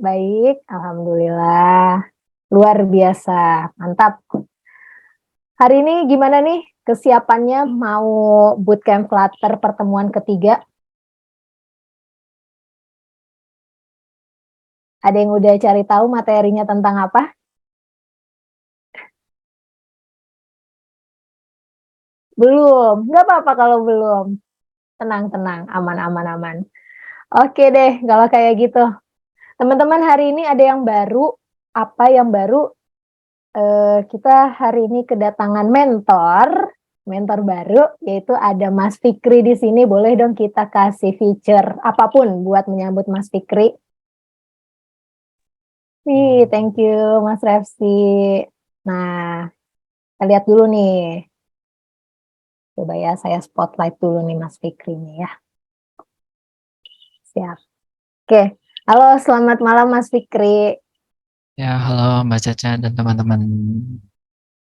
Baik, alhamdulillah. Luar biasa, mantap. Hari ini gimana nih kesiapannya mau bootcamp Flutter pertemuan ketiga? Ada yang udah cari tahu materinya tentang apa? Belum, nggak apa-apa kalau belum. Tenang, tenang, aman, aman, aman. Oke deh, kalau kayak gitu. Teman-teman, hari ini ada yang baru. Apa yang baru? Kita hari ini kedatangan mentor baru, yaitu ada Mas Fikri di sini. Boleh dong kita kasih feature apapun buat menyambut Mas Fikri. Thank you Mas Refsi. Nah, kita lihat dulu nih. Coba ya, saya spotlight dulu nih Mas Fikri nih ya. Siap. Oke, halo selamat malam Mas Fikri. Ya, halo Mbak Caca dan teman-teman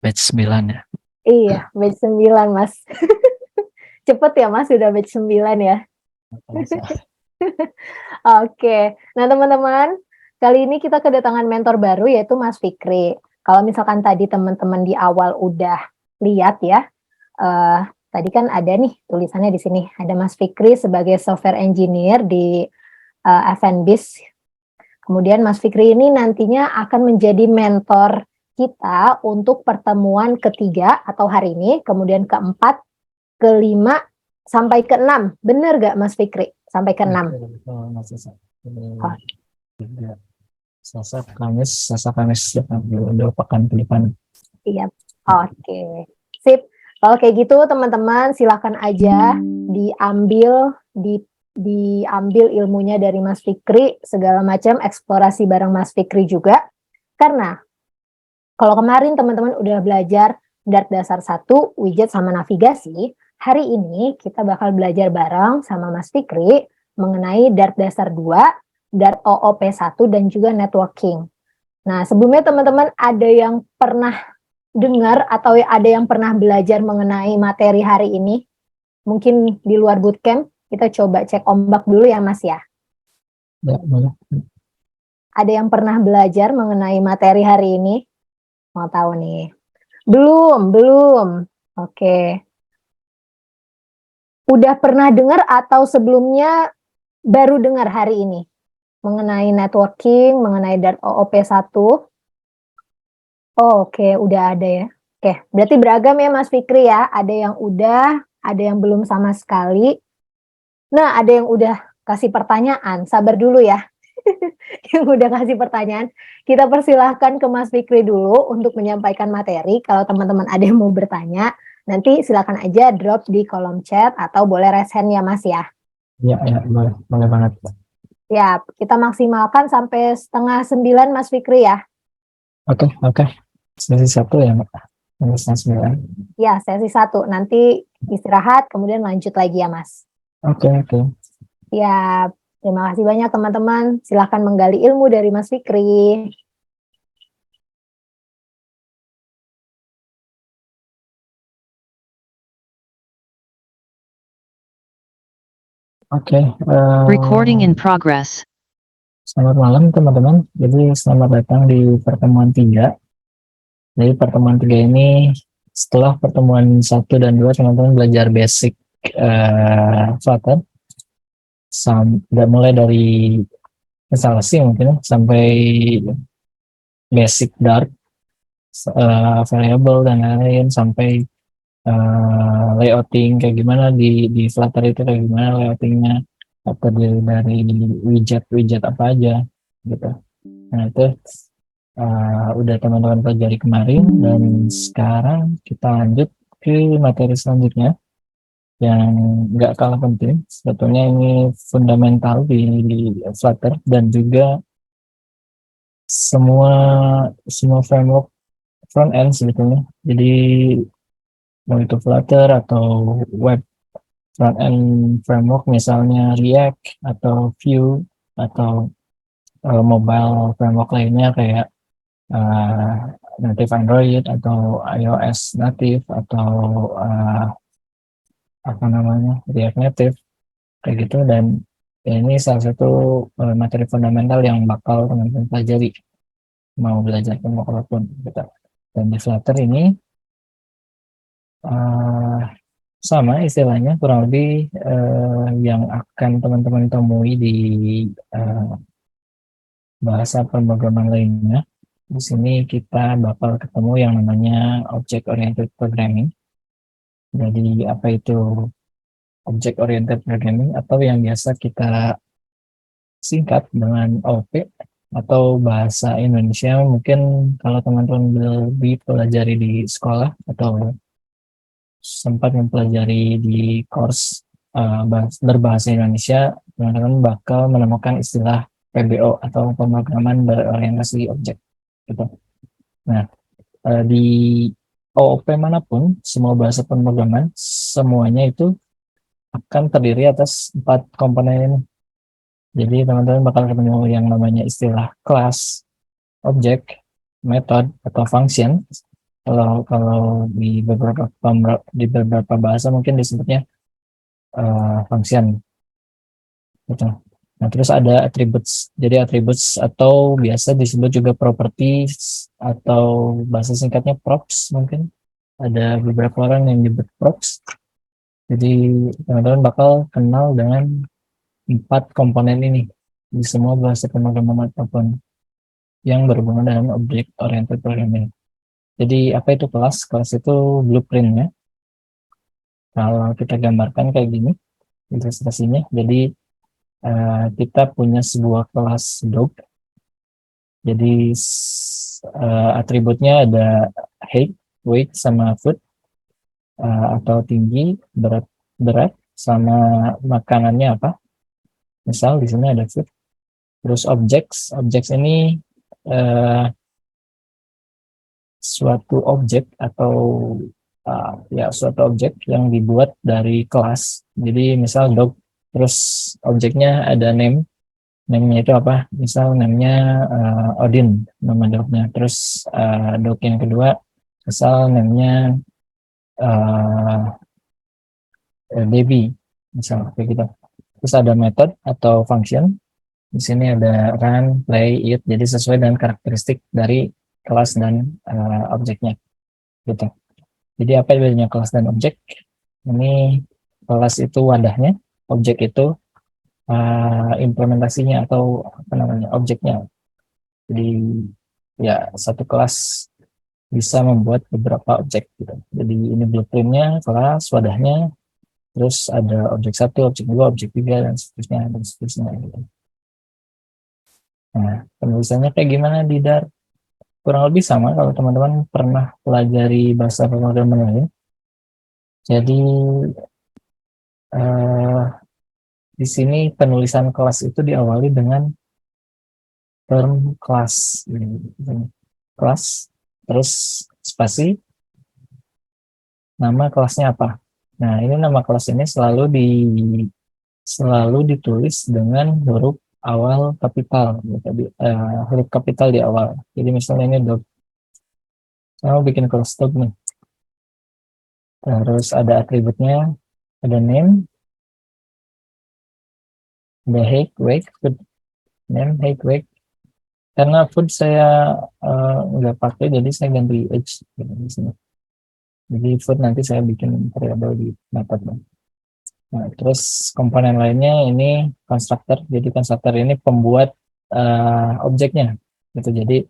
batch 9 ya. Iya, batch 9 Mas. Cepet ya Mas, sudah batch 9 ya. Oke, nah teman-teman, kali ini kita kedatangan mentor baru yaitu Mas Fikri. Kalau misalkan tadi teman-teman di awal udah lihat ya, tadi kan ada nih tulisannya di sini, ada Mas Fikri sebagai software engineer di FNBIS. Kemudian Mas Fikri ini nantinya akan menjadi mentor kita untuk pertemuan ketiga atau hari ini, kemudian keempat, kelima, sampai keenam. Bener gak Mas Fikri? Sampai keenam. Oh, Selasa, Kamis, udah pekan ke depan. iya. Oke. Sip. Kalau kayak gitu teman-teman silakan aja diambil ilmunya dari Mas Fikri, segala macam eksplorasi bareng Mas Fikri juga. Karena kalau kemarin teman-teman udah belajar Dart dasar 1, widget sama navigasi, hari ini kita bakal belajar bareng sama Mas Fikri mengenai Dart dasar 2, Dart OOP1 dan juga networking. Nah, sebelumnya teman-teman ada yang pernah dengar atau ada yang pernah belajar mengenai materi hari ini? Mungkin di luar bootcamp, kita coba cek ombak dulu ya Mas ya. Ya, boleh. Ada yang pernah belajar mengenai materi hari ini? Mau tahu nih? Belum. Oke. Udah pernah dengar atau sebelumnya baru dengar hari ini? Mengenai networking, mengenai Dart OOP1? Oh, oke, udah ada ya. Oke, berarti beragam ya Mas Fikri ya. Ada yang udah, ada yang belum sama sekali. Nah, ada yang udah kasih pertanyaan. Sabar dulu ya. Yang udah kasih pertanyaan, kita persilahkan ke Mas Fikri dulu untuk menyampaikan materi. Kalau teman-teman ada yang mau bertanya, nanti silakan aja drop di kolom chat atau boleh raise hand ya Mas ya. Ya, boleh banget. Ya, kita maksimalkan sampai 8:30 Mas Fikri ya. Oke. Sesi 1 ya, Mbak. Sesi 9. Ya, sesi 1. Nanti istirahat, kemudian lanjut lagi ya Mas. Oke. Ya, terima kasih banyak teman-teman. Silakan menggali ilmu dari Mas Fikri. Oke. Recording in progress. Selamat malam teman-teman. Jadi selamat datang di pertemuan 3. Jadi pertemuan 3 ini setelah pertemuan 1 dan 2 teman-teman belajar basic Flutter. Mulai dari instalasi mungkin sampai basic Dart, variable dan lain-lain, sampai layouting kayak gimana di Flutter itu, kayak gimana layoutingnya, terdiri dari widget apa aja gitu. Nah itu udah teman-teman pelajari kemarin, dan sekarang kita lanjut ke materi selanjutnya yang nggak kalah penting. Sebetulnya ini fundamental di Flutter dan juga semua framework front end sebetulnya. Jadi mau itu Flutter atau web front end framework misalnya React atau Vue atau mobile framework lainnya kayak native Android atau iOS native atau apa namanya React Native kayak gitu. Dan Ini salah satu materi fundamental yang bakal teman-teman pelajari mau belajar ilmu apapun gitu. Dan di Flutter ini sama istilahnya, kurang lebih yang akan teman-teman temui di bahasa pemrograman lainnya. Di sini kita bakal ketemu yang namanya Object Oriented Programming. Jadi apa itu Object Oriented Programming, atau yang biasa kita singkat dengan OP, atau bahasa Indonesia mungkin kalau teman-teman lebih pelajari di sekolah atau sempat mempelajari di course berbahasa Indonesia, teman-teman bakal menemukan istilah PBO atau pemrograman berorientasi objek gitu. Nah, di OOP manapun, semua bahasa pemrograman semuanya itu akan terdiri atas 4 komponen ini. Jadi teman-teman bakal ketemu yang namanya istilah kelas, objek, method atau function. Kalau di beberapa bahasa mungkin disebutnya function gitu. Nah, terus ada attributes. Jadi attributes atau biasa disebut juga properties atau bahasa singkatnya props mungkin. Ada beberapa orang yang nyebut props. Jadi teman-teman bakal kenal dengan 4 komponen ini di semua bahasa pemrograman apapun yang berhubungan dengan object oriented programming. Jadi apa itu kelas? Kelas itu blueprintnya. Kalau kita gambarkan kayak gini ilustrasinya. Jadi kita punya sebuah kelas dog. Jadi atributnya ada height, weight, sama food, atau tinggi, berat, sama makanannya apa. Misal di sini ada food. Terus objects ini suatu objek atau suatu objek yang dibuat dari kelas. Jadi misal dog, terus objeknya ada name-nya itu apa? Misal namanya Odin, nama dognya. Terus dog yang kedua, misal namanya Baby, misal kayak gitu. Terus ada method atau function. Di sini ada run, play, eat. Jadi sesuai dengan karakteristik dari kelas dan objeknya, gitu. Jadi apa bedanya kelas dan objek? Ini kelas itu wadahnya, objek itu implementasinya atau apa namanya objeknya. Jadi ya satu kelas bisa membuat beberapa objek gitu. Jadi ini blueprintnya, kelas, wadahnya, terus ada objek 1, objek 2, objek 3 dan seterusnya gitu. Nah, penulisannya kayak gimana di Dar? Kurang lebih sama kalau teman-teman pernah pelajari bahasa pemrograman lain. Jadi di sini penulisan kelas itu diawali dengan term kelas, kelas, terus spasi, nama kelasnya apa. Nah, ini nama kelas ini selalu ditulis dengan huruf awal kapital, huruf kapital di awal. Jadi misalnya ini dog, saya mau bikin kelas dog nih. Terus ada atributnya, ada name, ada height, weight, food, name, height, weight. Karena food saya nggak pakai, jadi saya ganti age gitu, di sini. Jadi food nanti saya bikin variabel di method. Nah, terus komponen lainnya ini constructor. Jadi constructor ini pembuat objeknya. Gitu. Jadi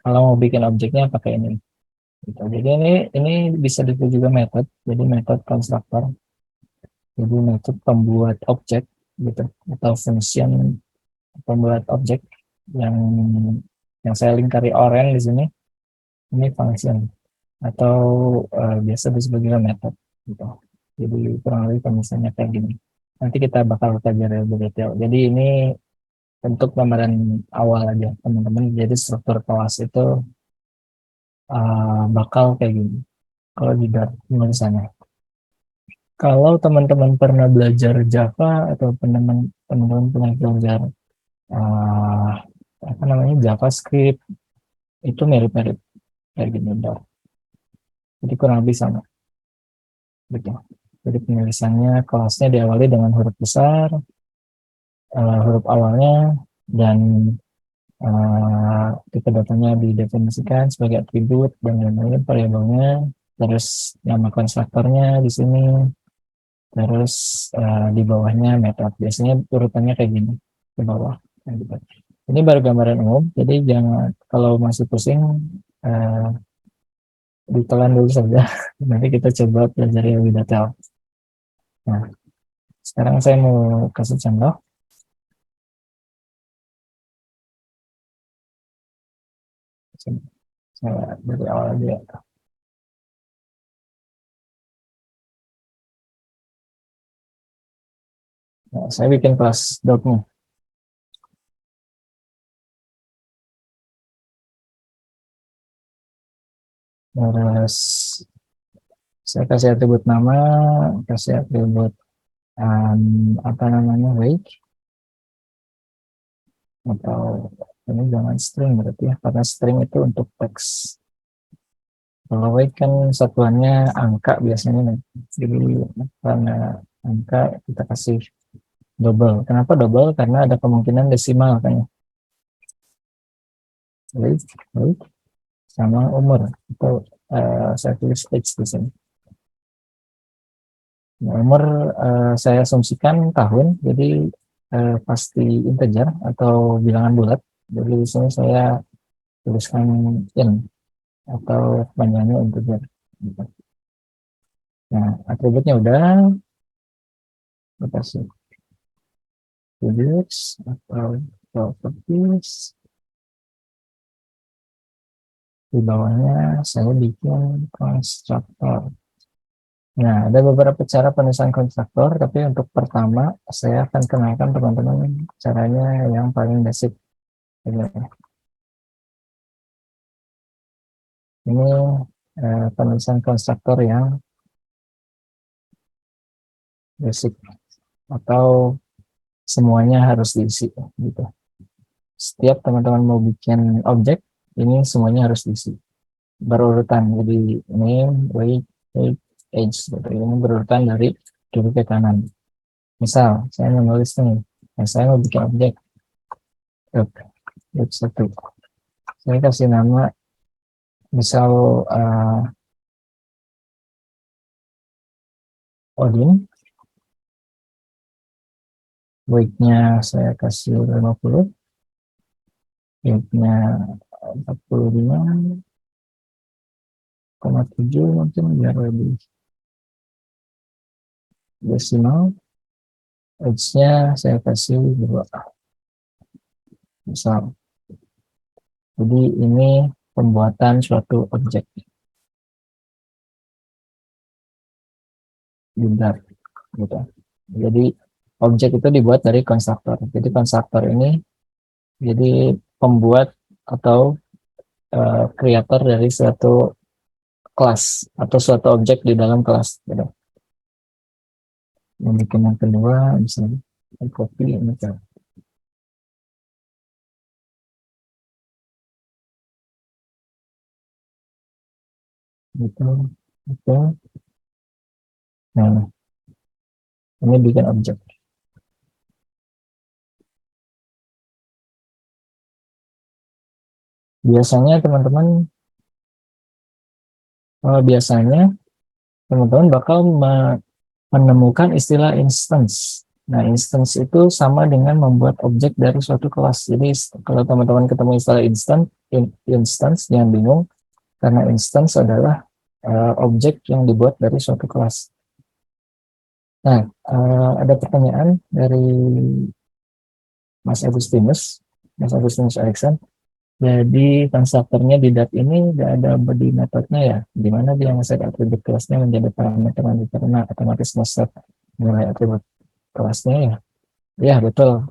kalau mau bikin objeknya pakai ini. Gitu. Jadi ini bisa disebut juga method. Jadi method constructor. Jadi method pembuat objek gitu, atau function pembuat objek yang saya lingkari orange di sini. Ini function atau biasa disebut juga method gitu. Jadi kurang lebih misalnya kayak gini. Nanti kita bakal pelajari lebih detail. Jadi ini bentuk gambaran awal aja teman-teman. Jadi struktur kelas itu bakal kayak gini. Kalau di tulisannya. Kalau teman-teman pernah belajar Java atau teman-teman pernah belajar apa namanya JavaScript, itu mirip-mirip kayak gini. Jadi kurang lebih sama. Gitu. Jadi penulisannya kelasnya diawali dengan huruf besar, huruf awalnya, dan tipe datanya didefinisikan sebagai atribut dan lain-lain variabelnya, terus nama konstruktornya di sini, terus di bawahnya metode. Biasanya urutannya kayak gini ke bawah. Nah, gitu. Ini baru gambaran umum, jadi jangan, kalau masih pusing, uh, ditelan dulu saja. Nanti kita coba pelajari lebih detail. Nah, sekarang saya mau kasih contoh. Saya dari awal aja. Nah, saya bikin kelas dotnya. Terus saya kasih atribut nama, kasih atribut apa namanya, weight, atau ini jangan string berarti ya, karena string itu untuk teks. Kalau weight kan satuannya angka biasanya nih. Jadi karena angka kita kasih double. Kenapa double? Karena ada kemungkinan desimal kan ya. Weight, weight sama umur. Itu saya tulis age di sini. Nah, umur saya asumsikan tahun, jadi pasti integer atau bilangan bulat. Jadi di sini saya tuliskan in atau panjangnya integer. Nah, atributnya udah, kita kasih attributes atau properties. Di bawahnya saya bikin konstruktor. Nah, ada beberapa cara penulisan konstruktor, tapi untuk pertama saya akan kenalkan teman-teman caranya yang paling basic. Ini penulisan konstruktor yang basic atau semuanya harus diisi gitu. Setiap teman-teman mau bikin objek, ini semuanya harus diisi berurutan. Jadi name, weight, age gitu. Ini berurutan dari kiri ke kanan. Misal saya menulis nih, saya mau bikin objek satu. Saya kasih nama misal Odin, weight-nya saya kasih 50, weight-nya 45,7 mungkin biar lebih desimal. Age-nya saya kasih 2 misal. Jadi ini pembuatan suatu objek bundar gitu. Jadi objek itu dibuat dari konstruktor. Jadi konstruktor ini jadi pembuat atau kreator dari suatu kelas atau suatu objek di dalam kelas gitu. Yang bikin yang kedua bisa copy ini kan. Gitu, itu. Nah, ini bikin objek. Biasanya teman-teman bakal menemukan istilah instance. Nah, instance itu sama dengan membuat objek dari suatu kelas. Jadi kalau teman-teman ketemu istilah instance jangan bingung, karena instance adalah objek yang dibuat dari suatu kelas. Nah, ada pertanyaan dari Mas Agustinus Erikson. Jadi konstruktornya di dat ini tidak ada body metodenya ya. Di mana dia nge-set atribut kelasnya menjadi parameter yang diterima, otomatis nge-set nilai atribut kelasnya ya. Ya betul,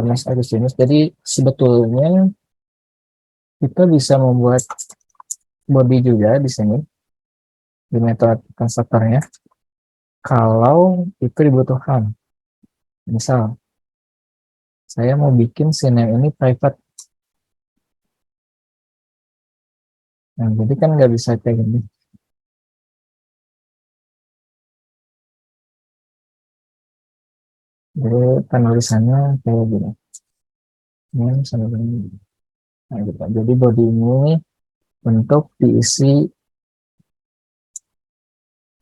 Mas Agustinus. Jadi sebetulnya kita bisa membuat body juga di sini di metode konstruktornya kalau itu dibutuhkan. Misal saya mau bikin scene ini private. Nah, jadi kan nggak bisa kayak gini. Jadi penulisannya kayak gini. Ini sama ini. Nah, gitu. Jadi body ini untuk diisi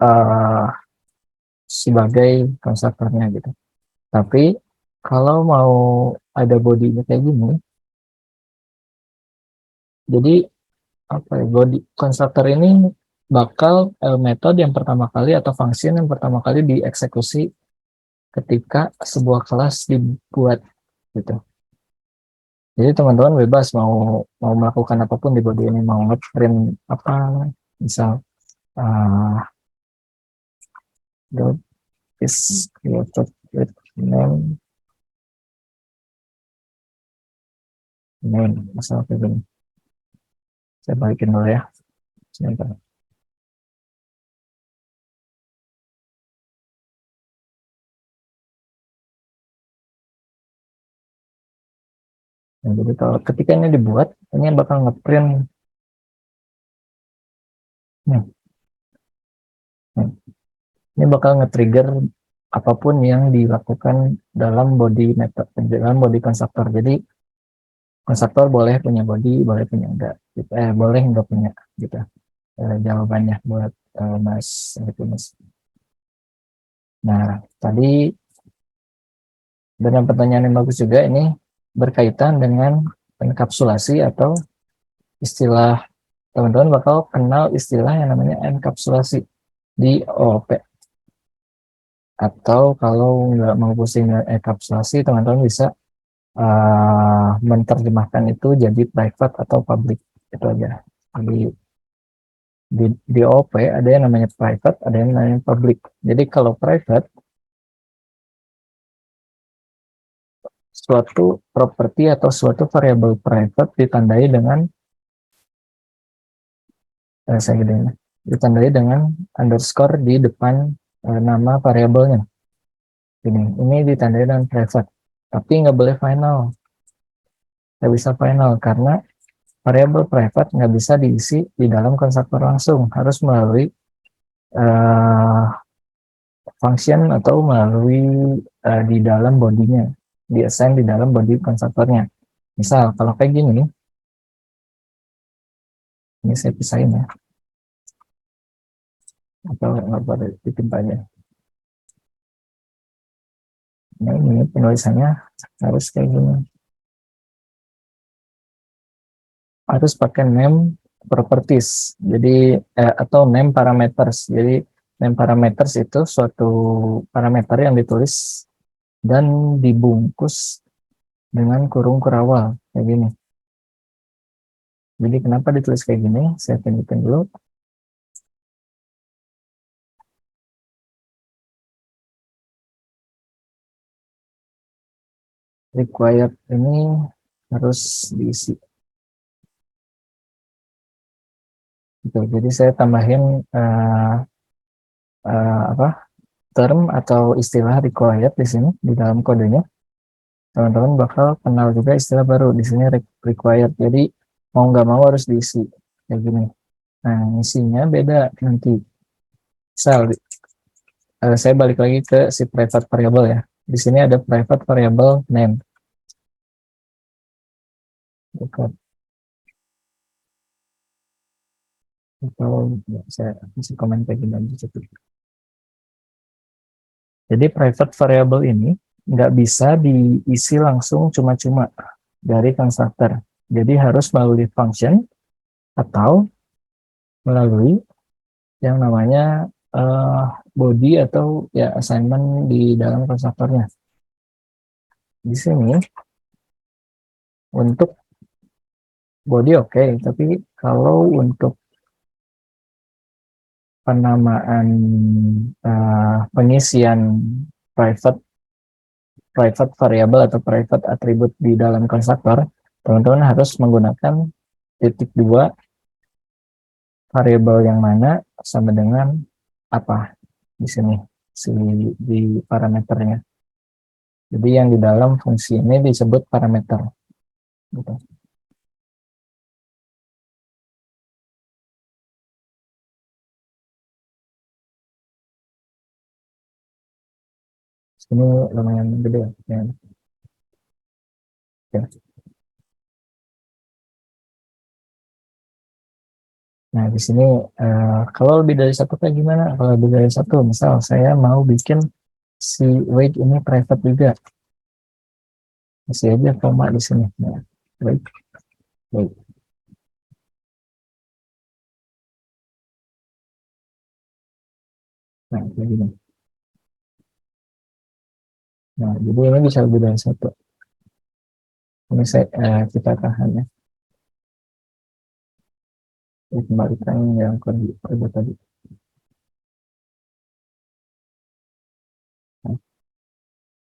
uh, sebagai konstruktornya gitu. Tapi kalau mau ada bodinya kayak gini, jadi apa ya, body konstruktor ini bakal metode yang pertama kali atau function yang pertama kali dieksekusi ketika sebuah kelas dibuat gitu. Jadi teman-teman bebas mau melakukan apapun di body ini, mau ngeprint apa, misal uh, dot is created with name misal kayak gini. Saya balikin dulu ya, sebentar. Nah, jadi kalau ketika ini dibuat, ini bakal ngeprint nih, nih. Ini bakal nge-trigger apapun yang dilakukan dalam body method, dalam body konstruktor. Jadi konstruktor boleh punya body, boleh punya enggak, gitu. Boleh enggak punya, gitu. Jawabannya buat Mas Happiness. Nah, tadi dengan pertanyaan yang bagus juga, ini berkaitan dengan enkapsulasi atau istilah, teman-teman bakal kenal istilah yang namanya enkapsulasi di OOP. Atau kalau nggak mau pusing dengan enkapsulasi, teman-teman bisa menerjemahkan itu jadi private atau public, itu aja. Jadi di OOP ada yang namanya private, ada yang namanya public. Jadi kalau private, suatu properti atau suatu variabel private ditandai dengan saya gedein, ditandai dengan underscore di depan nama variabelnya. Ini ditandai dengan private, tapi nggak boleh final, nggak bisa final karena variabel private nggak bisa diisi di dalam konstruktor langsung, harus melalui uh, function atau melalui di dalam bodinya, diassign di dalam body konstruktornya. Misal kalau kayak gini, ini saya pisahin ya, atau nggak boleh ditimpanya. Nah ini penulisannya harus kayak gini, harus pakai name properties, jadi atau name parameters. Jadi name parameters itu suatu parameter yang ditulis dan dibungkus dengan kurung kurawal kayak gini. Jadi kenapa ditulis kayak gini? Saya tunjukin dulu. Required ini harus diisi. Gitu. Jadi saya tambahin apa term atau istilah required di sini di dalam kodenya. Teman-teman bakal kenal juga istilah baru di sini, required. Jadi mau nggak mau harus diisi kayak gini. Nah, isinya beda nanti. Misal saya balik lagi ke si private variable ya. Di sini ada private variable name. Bukan. Atau ya, saya bisa komen kayak gini aja. Jadi private variable ini nggak bisa diisi langsung cuma-cuma dari konstruktor. Jadi harus melalui function atau melalui yang namanya body atau ya assignment di dalam konstruktornya. Di sini untuk body oke, tapi kalau untuk penamaan pengisian private private variable atau private attribute di dalam konstruktor, teman-teman harus menggunakan titik dua variabel yang mana sama dengan apa di sini di parameternya. Jadi yang di dalam fungsi ini disebut parameter. Gitu. Ini lumayan gede ya. Ya. Nah, di sini kalau lebih dari satu kayak gimana? Kalau lebih dari satu, misal saya mau bikin si weight ini private juga, masih aja koma di sini. Nah, weight, weight. Nah, kayak gini. Nah, jadi ini bisa lebih dari satu. Ini saya, kita tahan ya. Ini kembalikan yang kedua tadi. Nah,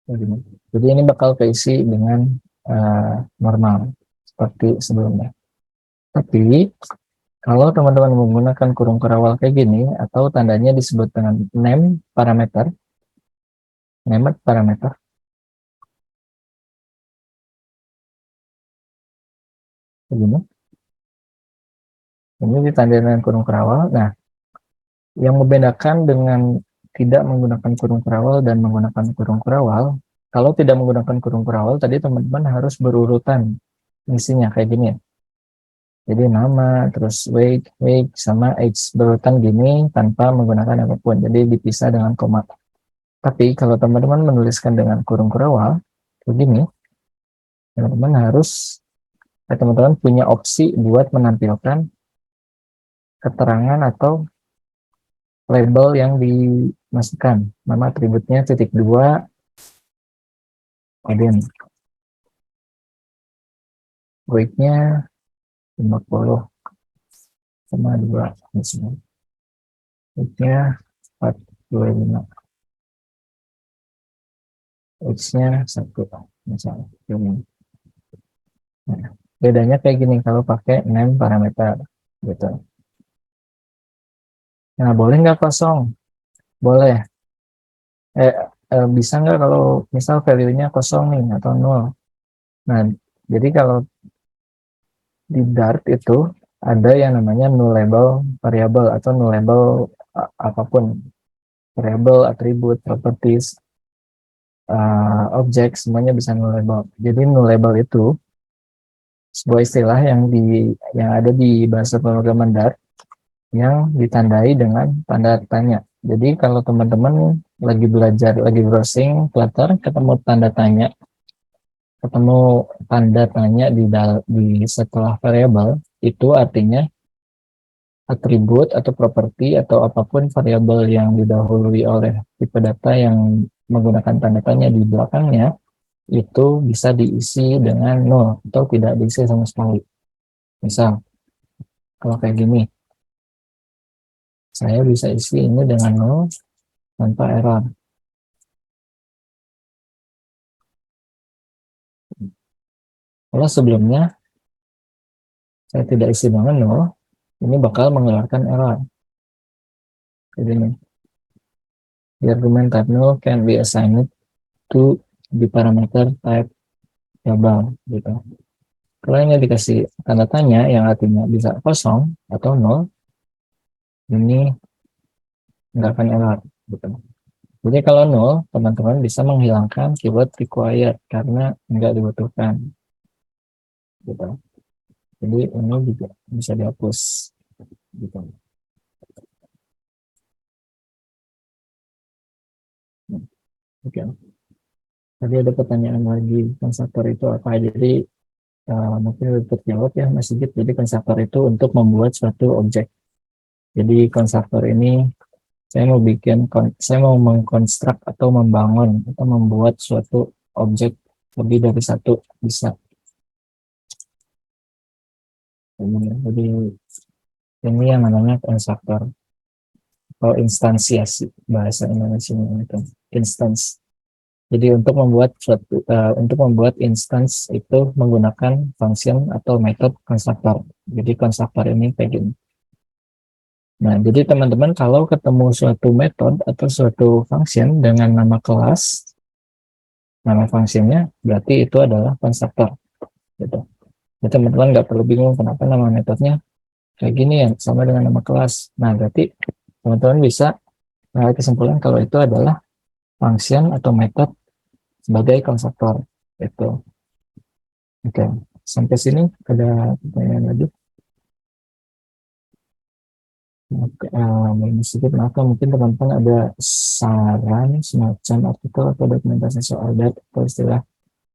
kayak gini. Jadi ini bakal keisi dengan normal seperti sebelumnya. Tapi kalau teman-teman menggunakan kurung kerawal kayak gini atau tandanya disebut dengan name parameter, named parameter, kayak gini. Ini ditandai dengan kurung kerawal. Nah, yang membedakan dengan tidak menggunakan kurung kerawal dan menggunakan kurung kerawal, kalau tidak menggunakan kurung kerawal, tadi teman-teman harus berurutan isinya kayak gini ya. Jadi nama, terus weight, sama age berurutan gini tanpa menggunakan apapun. Jadi dipisah dengan koma. Tapi kalau teman-teman menuliskan dengan kurung kerawal, begini, teman-teman punya opsi buat menampilkan keterangan atau label yang dimasukkan. Nama atributnya titik 2, kemudian weight-nya 50 sama 2, misalnya. Weight-nya 45. X-nya 1, misalnya. Nah, bedanya kayak gini kalau pakai name parameter gitu. Nah, boleh nggak kosong? Boleh. Bisa nggak kalau misal value-nya kosong nih atau 0? Nah, jadi kalau di Dart itu ada yang namanya nullable variable atau nullable apapun, variable, atribut, properties, objek, semuanya bisa nullable. Jadi nullable itu sebuah istilah yang ada di bahasa pemrograman Dart yang ditandai dengan tanda tanya. Jadi kalau teman-teman lagi belajar, lagi browsing Flutter, ketemu tanda tanya di setelah variabel, itu artinya atribut atau properti atau apapun variabel yang didahului oleh tipe data yang menggunakan tanda tanya di belakangnya, itu bisa diisi dengan nol atau tidak diisi sama sekali. Misal, kalau kayak gini, saya bisa isi ini dengan nol tanpa error. Kalau sebelumnya saya tidak isi dengan nol, ini bakal mengeluarkan error. Jadi ini, the argument type null can be assigned to the parameter type variable gitu. Kalau ini dikasih tanda tanya yang artinya bisa kosong atau nol, ini nggak akan error gitu. Jadi kalau nol, teman-teman bisa menghilangkan keyword required karena nggak dibutuhkan gitu. Jadi ini juga bisa dihapus gitu. Oke. Tadi ada pertanyaan lagi, konstruktor itu apa? Jadi mungkin udah terjawab ya Mas Sigit. Jadi konstruktor itu untuk membuat suatu objek. Jadi konstruktor ini saya mau mengkonstruk atau membangun atau membuat suatu objek lebih dari satu bisa. Jadi ini yang namanya konstruktor atau instansiasi bahasa Indonesia itu instance. Jadi untuk membuat instance itu menggunakan function atau metode konstruktor. Jadi konstruktor ini kayak gini. Nah, jadi teman-teman kalau ketemu suatu metode atau suatu function dengan nama kelas, nama fungsinya berarti itu adalah konstruktor. Gitu. Jadi teman-teman nggak perlu bingung kenapa nama metodenya kayak gini ya, sama dengan nama kelas. Nah, berarti teman-teman bisa kesimpulan kalau itu adalah function atau method sebagai konstruktor itu. Oke, sampai sini ada pertanyaan lagi? Oke, sedikit maaf, mungkin teman-teman ada saran semacam artikel atau dokumentasi soal data atau istilah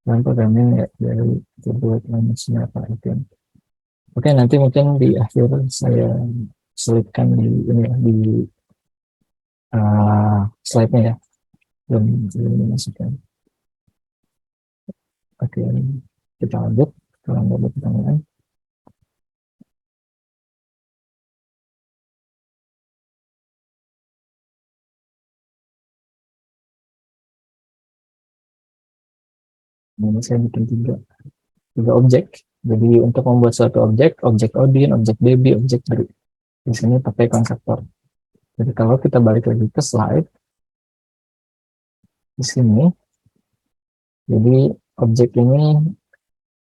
dalam programming ya, dari buat manusia apa itu. Oke, nanti mungkin di akhir saya selipkan di ini ya, di slide-nya ya, belum dimasukkan. Oke, kita lanjut kalau nggak ada pertanyaan. Ini saya bikin tiga objek. Jadi untuk membuat suatu objek Odin, objek baby, objek Drew. Di sini pakai konstruktor. Jadi kalau kita balik lagi ke slide, di sini, jadi objek ini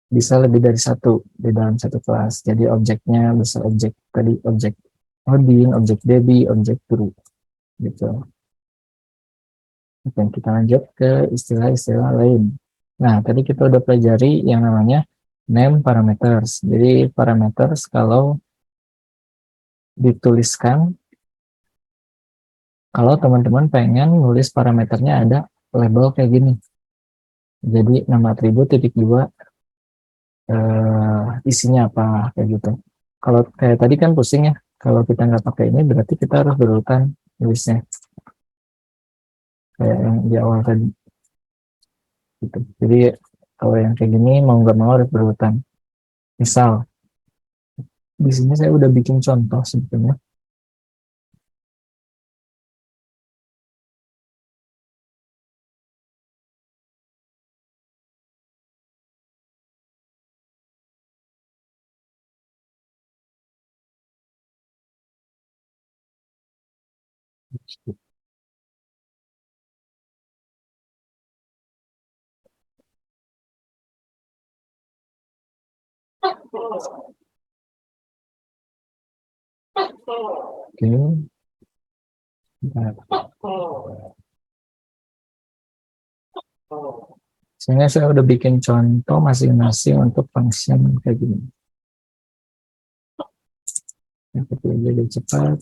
bisa lebih dari satu di dalam satu kelas. Jadi objeknya bisa objek tadi, objek Odin, objek baby, objek Drew. Gitu. Oke, kita lanjut ke istilah-istilah lain. Nah, tadi kita udah pelajari yang namanya name parameters. Jadi parameters kalau dituliskan, kalau teman-teman pengen nulis parameternya ada label kayak gini. Jadi nama atribut titik dua isinya apa kayak gitu. Kalau kayak tadi kan pusing ya. Kalau kita nggak pakai ini berarti kita harus berurutan nulisnya. Kayak yang di awal tadi. Gitu. Jadi kalau yang kayak gini mau nggak mau harus berurutan. Misal di sini saya udah bikin contoh sebetulnya. Oke. Sehingga saya udah bikin contoh masing-masing untuk function kayak gini. Yang ketiga jadi cepat.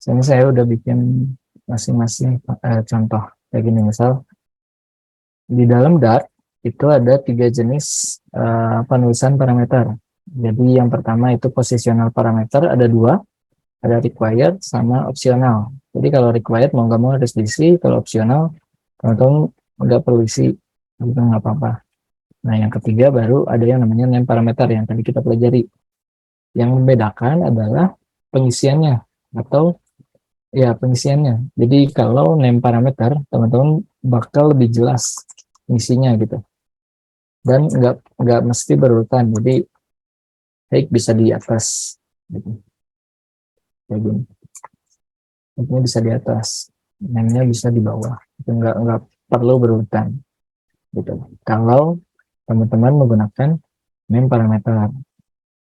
Sehingga saya udah bikin masing-masing contoh kayak gini. Misal di dalam Dart itu ada 3 jenis penulisan parameter. Jadi yang pertama itu positional parameter, ada 2, ada required sama optional. Jadi kalau required mau nggak mau harus diisi, kalau optional teman-teman nggak perlu isi, itu nggak apa-apa. Nah yang ketiga baru ada yang namanya name parameter yang tadi kita pelajari. Yang membedakan adalah pengisiannya atau ya pengisiannya. Jadi kalau name parameter teman-teman bakal lebih jelas isinya gitu. Dan nggak mesti berurutan. Jadi baik bisa di atas gitu. Kayak gini. Ini bisa di atas, name-nya bisa di bawah. Itu nggak perlu berurutan gitu. Kalau teman-teman menggunakan name parameter.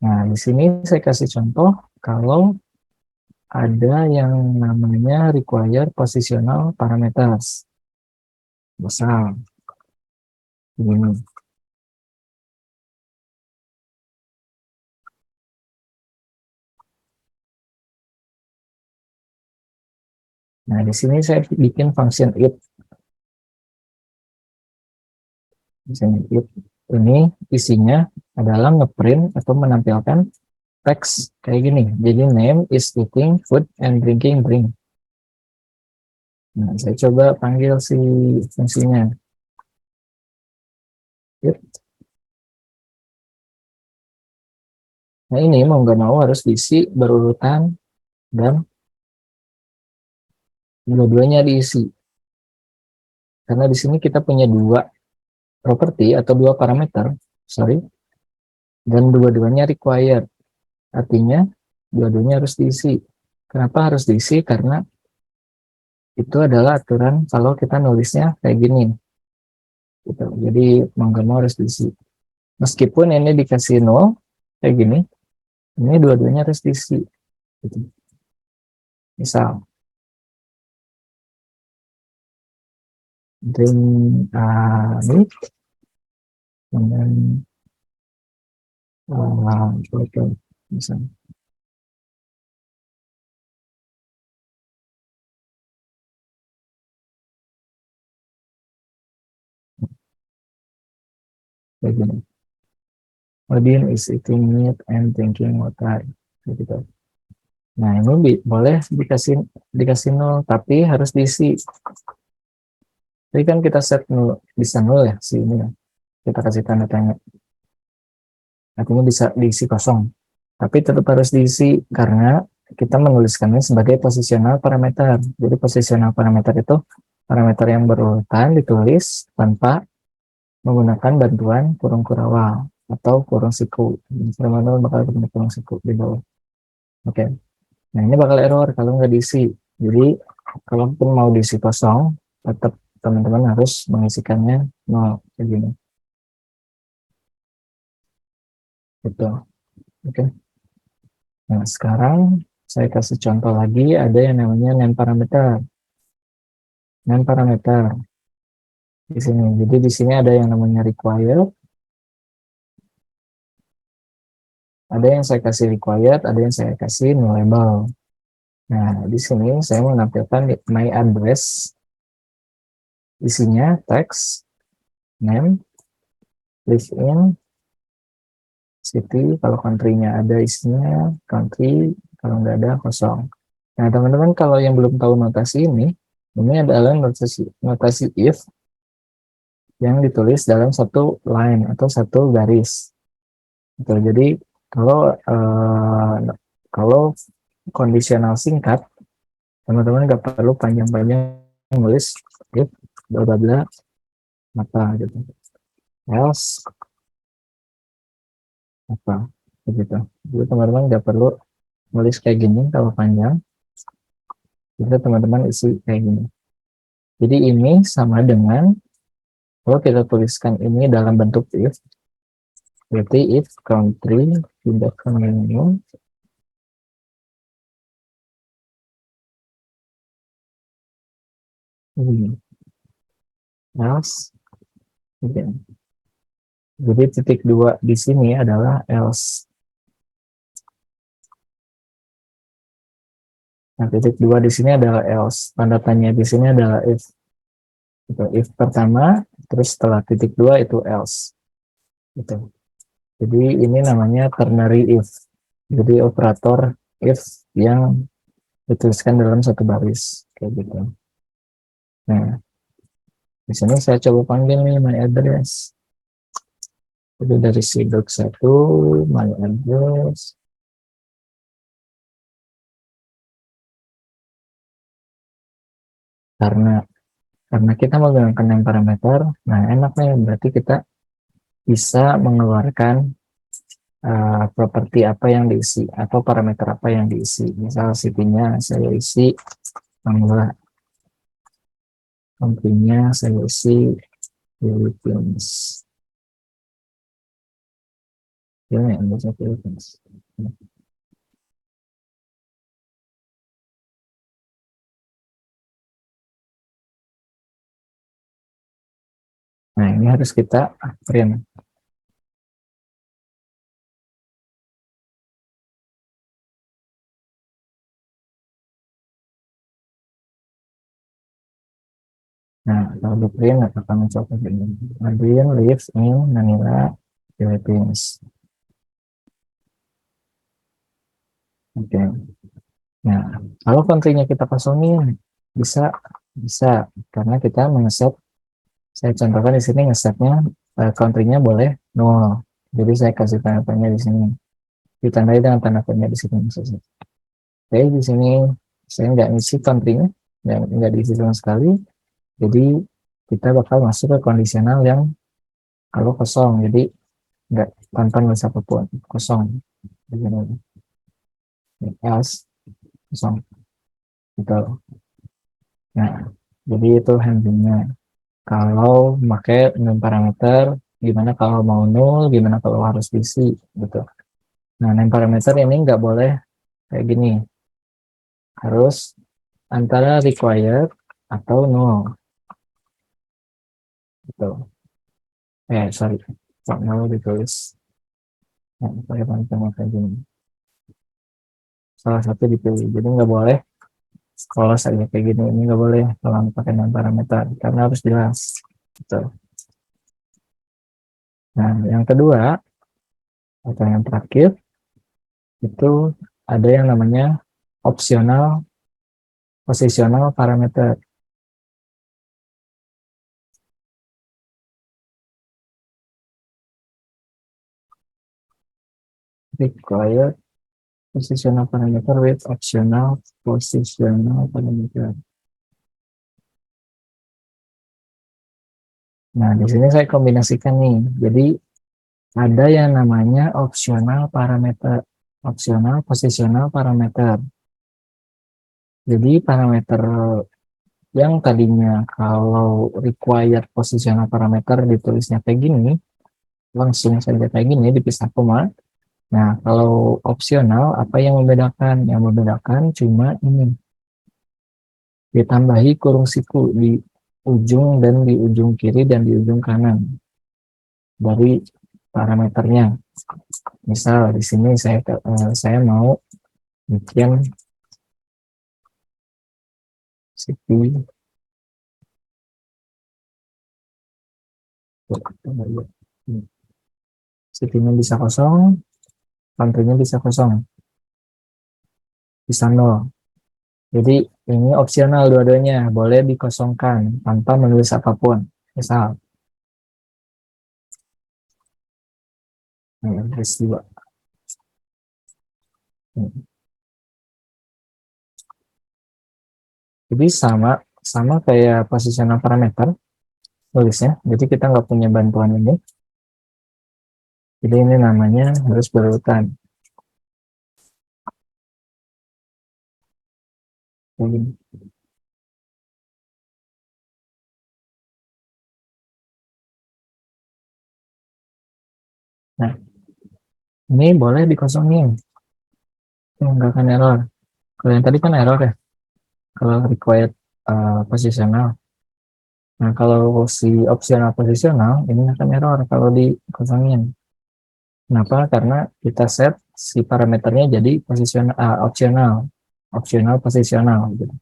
Nah, di sini saya kasih contoh kalau ada yang namanya require positional parameters. Misal begini. Nah, di sini saya bikin function it. Function it ini isinya adalah ngeprint atau menampilkan teks kayak gini. Jadi name is eating food and drinking drink. Nah, saya coba panggil si fungsinya. It. Nah, ini mau nggak mau harus diisi berurutan dan dua-duanya diisi. Karena di sini kita punya 2 properti atau 2 parameter, dan dua-duanya required. Artinya dua-duanya harus diisi. Kenapa harus diisi? Karena itu adalah aturan kalau kita nulisnya kayak gini. Gitu. Jadi mau nggak mau harus diisi. Meskipun ini dikasih 0 kayak gini, ini dua-duanya harus diisi. Gitu. Misal drink milk, and then water, misalnya. Kayak gini. Odin is eating meat and drinking water. Gitu. Nah, ini boleh dikasih 0, tapi harus diisi. Jadi kan kita set 0, bisa 0 ya, si ini ya. Kita kasih tanda tanya. Artinya bisa diisi kosong. Tapi tetap harus diisi karena kita menuliskannya sebagai posisional parameter. Jadi posisional parameter itu parameter yang berurutan ditulis tanpa menggunakan bantuan kurung kurawal atau kurung siku. Teman-teman bakal ketemu kurung siku di bawah. Oke. Nah, ini bakal error kalau nggak diisi. Jadi, kalaupun mau diisi kosong, tetap teman-teman harus mengisikannya 0. Kayak gini. Gitu. Oke. Nah, sekarang saya kasih contoh lagi, ada yang namanya name parameter. Name parameter di sini. Jadi di sini ada yang namanya required, ada yang saya kasih required, ada yang saya kasih nullable. Nah, di sini saya menampilkan my address, isinya text, name, live in, city, kalau country-nya ada isinya country, kalau nggak ada kosong. Nah, teman-teman kalau yang belum tahu notasi ini adalah notasi if yang ditulis dalam satu line atau satu garis. Gitu. Jadi kalau kondisional singkat, teman-teman nggak perlu panjang-panjang nulis if bla bla bla apa gitu, else apa begitu. Jadi teman-teman nggak perlu nulis kayak gini kalau panjang. Jadi teman-teman isi kayak gini. Jadi ini sama dengan kalau kita tuliskan ini dalam bentuk if, berarti if country tidak minimum ini else again. Jadi titik 2 di sini adalah else. Nah, titik 2 di sini adalah else. Tanda tanya di sini adalah if. Gitu. If pertama, terus setelah titik 2 itu else. Gitu. Jadi ini namanya ternary if. Jadi operator if yang dituliskan dalam satu baris. Kayak gitu. Nah, di sini saya coba panggil nih my address. Jadi dari sidok 1, my address. Karena kita menggunakan yang parameter, nah enak nih, berarti kita bisa mengeluarkan properti apa yang diisi atau parameter apa yang diisi. Misal city-nya saya isi Bangla, country-nya saya isi Philippines. Ya, yang bisa Philippines. Nah, ini harus kita print. Nah, kalau di print akan mencoba ini. Adrian lives in Manila, Philippines. Oke. Nah, kalau country-nya kita kosongin, bisa karena kita mengeset. Saya contohkan di sini ngesetnya country-nya boleh 0. Jadi saya kasih tanda tanya di sini. Ditandai dengan tanda tanya di sini. Oke, di sini saya nggak ngisi country-nya, nggak diisi sama sekali. Jadi kita bakal masuk ke kondisional yang kalau kosong. Jadi nggak tanpa nulis apapun, kosong. Begini. Else, kosong. Gitu. Nah, jadi itu handlingnya. Kalau pakai name parameter, gimana kalau mau null, gimana kalau harus diisi, gitu. Nah, name parameter ini nggak boleh kayak gini. Harus antara required atau null. gitu. Sorry, nggak mau ditulis. Nah, pakai panjang kayak gini. Salah satu dipilih. Jadi nggak boleh kalau saya kayak gini, ini nggak boleh kalau pakai nama parameter karena harus jelas. Gitu. Nah, yang kedua atau yang terakhir itu ada yang namanya optional positional parameter. Required positional parameter with optional positional parameter. Nah, di sini saya kombinasikan nih. Jadi ada yang namanya optional parameter, optional positional parameter. Jadi parameter yang tadinya kalau required positional parameter ditulisnya kayak gini, langsung saja kayak gini dipisah koma. Nah, kalau opsional apa yang membedakan? Yang membedakan cuma ini. Ditambahi kurung siku di ujung dan di ujung kiri dan di ujung kanan dari parameternya. Misal di sini saya mau bikin city city-nya bisa kosong, country-nya bisa kosong, bisa nol. Jadi ini opsional dua-duanya, boleh dikosongkan tanpa menulis apapun. Misal, peristiwa. Jadi sama kayak positional parameter tulisnya. Jadi kita nggak punya bantuan ini. Jadi ini namanya harus berurutan. Nah, ini boleh dikosongin. Nggak akan error. Kalau yang tadi kan error ya. Kalau required positional. Nah, kalau si optional positional, ini akan error kalau dikosongin. Kenapa? Karena kita set si parameternya jadi optional. Optional positional. Gitu.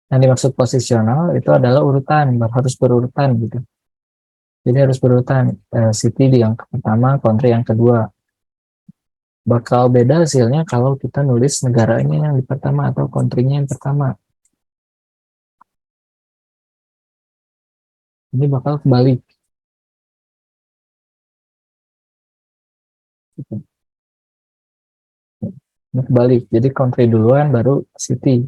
Yang dimaksud positional itu adalah urutan, harus berurutan gitu. Jadi harus berurutan, city di yang pertama, country yang kedua. Bakal beda hasilnya kalau kita nulis negaranya yang di pertama atau country-nya yang pertama. Ini bakal kebalik. Ini kebalik, jadi country duluan baru city.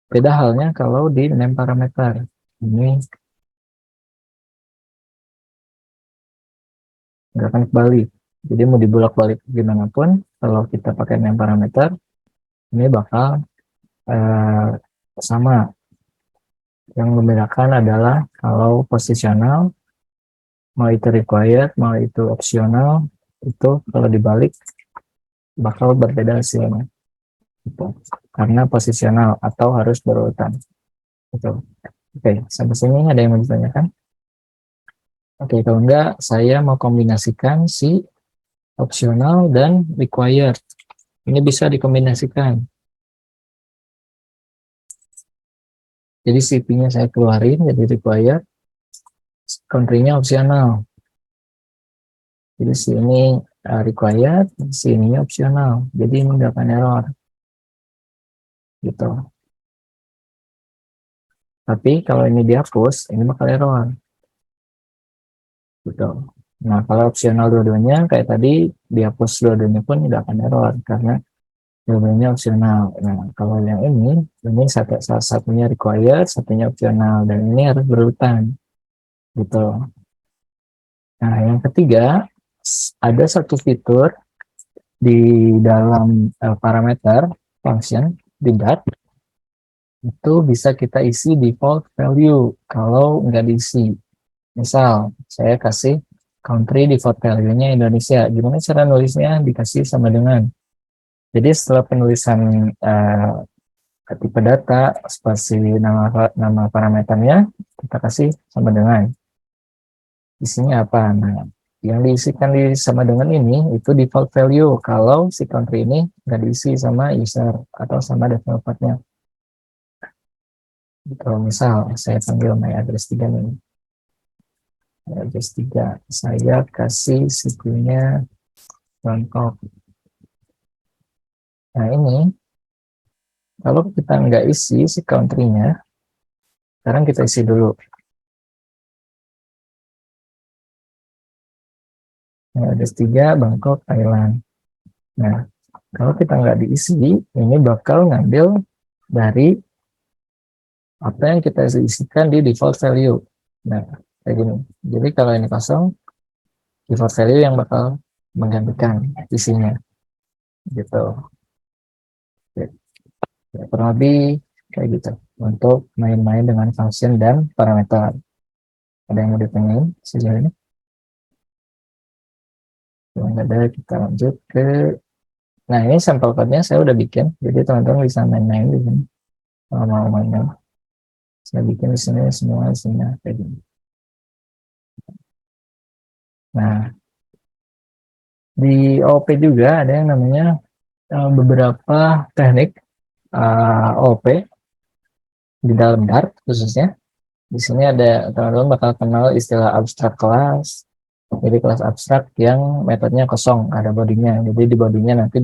Beda halnya kalau di name parameter. Ini nggak akan kebalik. Jadi mau dibolak-balik gimana pun, kalau kita pakai name parameter, ini bakal sama. Yang membedakan adalah kalau positional, mau itu required, mau itu optional, itu kalau dibalik bakal berbeda hasilnya. Gitu. Karena posisional atau harus berurutan. Gitu. Oke, sampai sini ada yang mau ditanyakan? Oke, kalau enggak, saya mau kombinasikan si optional dan required. Ini bisa dikombinasikan. Jadi CP-nya saya keluarin jadi required, country-nya optional. Jadi sini required, sini optional. Jadi ini nggak akan error. Gitu. Tapi kalau ini dihapus, ini bakal error. Gitu. Nah, kalau optional dua-duanya kayak tadi dihapus dua-duanya pun tidak akan error karena dua-duanya optional. Nah, kalau yang ini salah satunya required, satunya optional dan ini harus berurutan. Gitu. Nah, yang ketiga ada satu fitur di dalam parameter function di dat itu bisa kita isi default value kalau nggak diisi. Misal saya kasih country default value-nya Indonesia. Gimana cara nulisnya? Dikasih sama dengan. Jadi setelah penulisan tipe data, spasi nama parameternya kita kasih sama dengan. isinya apa. Nah, yang diisikan sama dengan ini itu default value kalau si country ini nggak diisi sama user atau sama developernya. Kalau misal saya panggil my address 3 nih, my address 3, saya kasih sukunya Bangkok. Nah ini kalau kita nggak isi si country-nya, sekarang kita isi dulu. My address 3 Bangkok, Thailand. Nah, kalau kita nggak diisi, ini bakal ngambil dari apa yang kita isikan di default value. Nah, kayak gini. Jadi kalau ini kosong, default value yang bakal menggantikan isinya. Gitu. Ya, kurang lebih kayak gitu. Untuk main-main dengan function dan parameter. Ada yang mau ditanyain sejauh ini? Kalau nggak ada, kita lanjut ke... Nah, ini sampel code-nya saya udah bikin. Jadi teman-teman bisa main-main di sini. Kalau mau main-main. Saya bikin di sini semua isinya kayak gini. Nah, di OP juga ada yang namanya beberapa teknik OP di dalam Dart khususnya. Di sini ada teman-teman bakal kenal istilah abstrak kelas. Jadi kelas abstrak yang metodenya kosong, ada bodinya. Jadi di bodinya nanti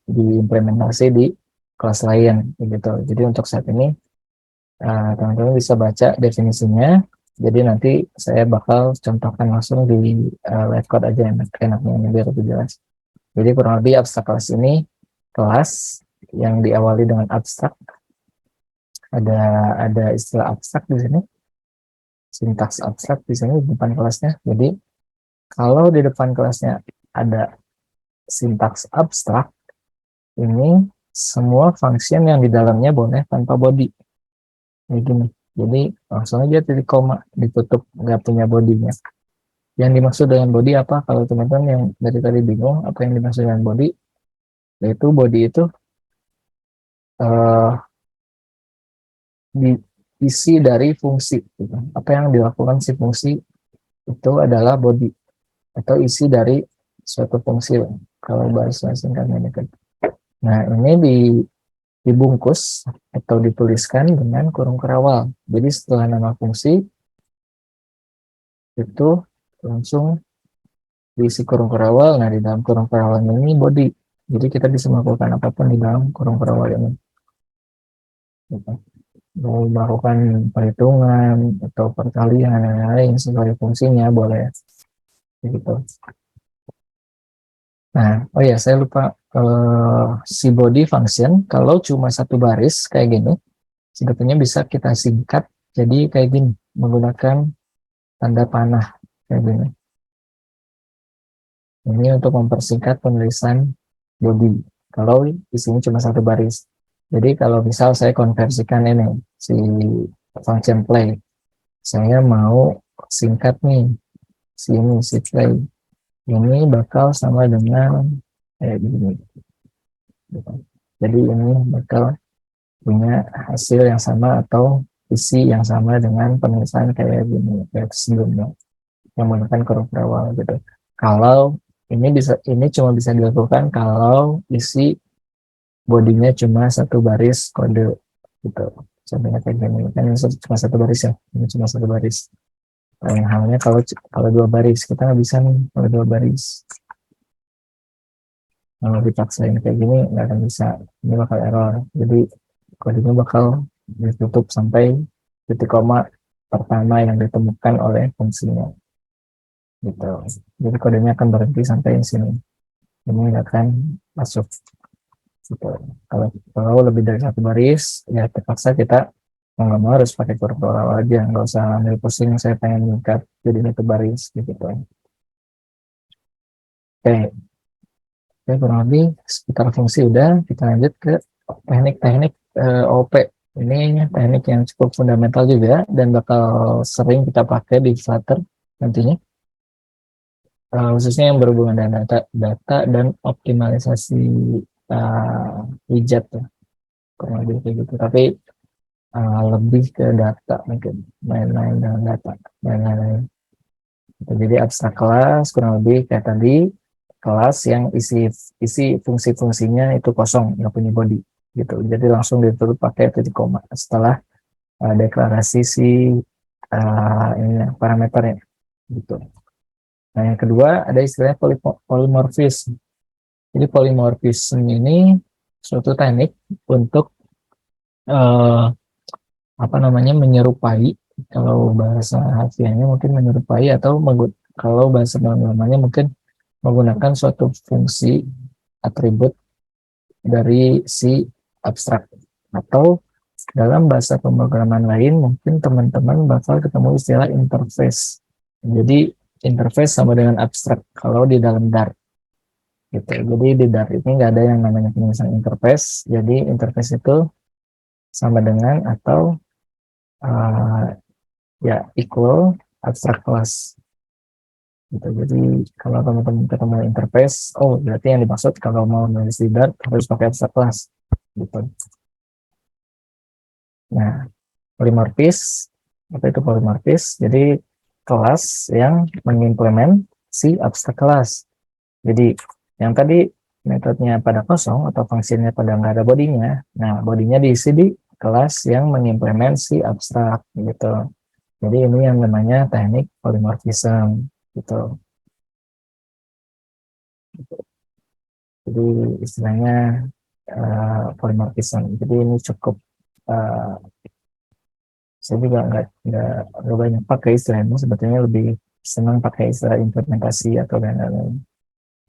diimplementasi di kelas lain gitu. Jadi untuk saat ini teman-teman bisa baca definisinya. Jadi nanti saya bakal contohkan langsung di live code aja enaknya biar lebih jelas. Jadi kurang lebih abstrak kelas ini kelas yang diawali dengan abstrak. Ada istilah abstrak di sini, sintaks abstrak di sini di depan kelasnya. Jadi kalau di depan kelasnya ada sintaks abstrak, ini semua function yang di dalamnya boleh tanpa body. Kayak gini. Jadi langsung aja titik koma, ditutup, nggak punya bodinya. Yang dimaksud dengan body apa? Kalau teman-teman yang dari tadi bingung apa yang dimaksud dengan body, yaitu body itu diisi dari fungsi. Gitu. Apa yang dilakukan si fungsi itu adalah body atau isi dari suatu fungsi. Kalau bahasa singkatnya kan. Nah ini dibungkus atau dituliskan dengan kurung kerawal. Jadi setelah nama fungsi itu langsung diisi kurung kerawal. Nah di dalam kurung kerawal ini body. Jadi kita bisa melakukan apapun di dalam kurung kerawal ini. Gitu. Mau melakukan perhitungan atau perkalian dan lain-lain sesuai fungsinya boleh gitu. Nah, oh ya saya lupa si body function kalau cuma satu baris kayak gini sebetulnya bisa kita singkat jadi kayak gini menggunakan tanda panah kayak gini. Ini untuk mempersingkat penulisan body kalau isinya cuma satu baris. Jadi kalau misal saya konversikan ini si function play, saya mau singkat nih si play ini bakal sama dengan kayak gini. Jadi ini bakal punya hasil yang sama atau isi yang sama dengan penulisan kayak gini kayak sebelumnya yang menggunakan huruf berawal gitu. Kalau ini cuma bisa dilakukan kalau isi bodinya cuma satu baris kode gitu. Contohnya kayak gini kan ini cuma satu baris ya, ini cuma satu baris. Lain halnya kalau dua baris kita nggak bisa nih kalau dua baris. Kalau dipaksain kayak gini nggak akan bisa, ini bakal error. Jadi kodenya bakal ditutup sampai titik koma pertama yang ditemukan oleh fungsinya gitu. Jadi kodenya akan berhenti sampai di sini, ini nggak akan masuk gitu. Kalau lebih dari satu baris ya terpaksa kita mau nggak mau harus pakai kurung awal aja, nggak usah ambil pusing saya pengen meningkat jadi satu baris gitu. Oke. Oke, kurang lebih sekitar fungsi udah, kita lanjut ke teknik-teknik OP. Ini teknik yang cukup fundamental juga dan bakal sering kita pakai di Flutter nantinya. Khususnya yang berhubungan dengan data dan optimalisasi widget ya. Kurang lebih kayak gitu. Tapi lebih ke data mungkin, main-main dengan data dan lain-lain. Jadi abstrak kelas kurang lebih kayak tadi, kelas yang isi fungsi-fungsinya itu kosong, nggak punya body gitu. Jadi langsung ditutup pakai titik koma setelah deklarasi si ini parameternya gitu. Nah, yang kedua ada istilahnya polymorphism. Jadi polymorphism ini suatu teknik untuk eh, apa namanya menyerupai, kalau bahasa harfiahnya mungkin menyerupai, atau kalau bahasa namanya mungkin menggunakan suatu fungsi atribut dari si abstrak. Atau dalam bahasa pemrograman lain mungkin teman-teman bakal ketemu istilah interface. Jadi interface sama dengan abstrak kalau di dalam Dart gitu. Jadi di Dart ini nggak ada yang namanya penulisan interface. Jadi interface itu sama dengan atau uh, ya equal abstrak kelas gitu. Jadi kalau teman-teman ketemu interface, oh berarti yang dimaksud kalau mau nulis di Dart harus pakai abstrak kelas gitu. Nah, polymorphis, apa itu polymorphis? Jadi kelas yang mengimplement si abstrak kelas. Jadi yang tadi metodenya pada kosong atau fungsinya pada nggak ada bodinya, nah bodinya diisi di kelas yang mengimplement si abstrak gitu. Jadi ini yang namanya teknik polymorphism gitu. Jadi istilahnya polymorphism. Jadi ini cukup uh, saya juga nggak banyak pakai istilah ini. Sebetulnya lebih senang pakai istilah implementasi atau lain-lain.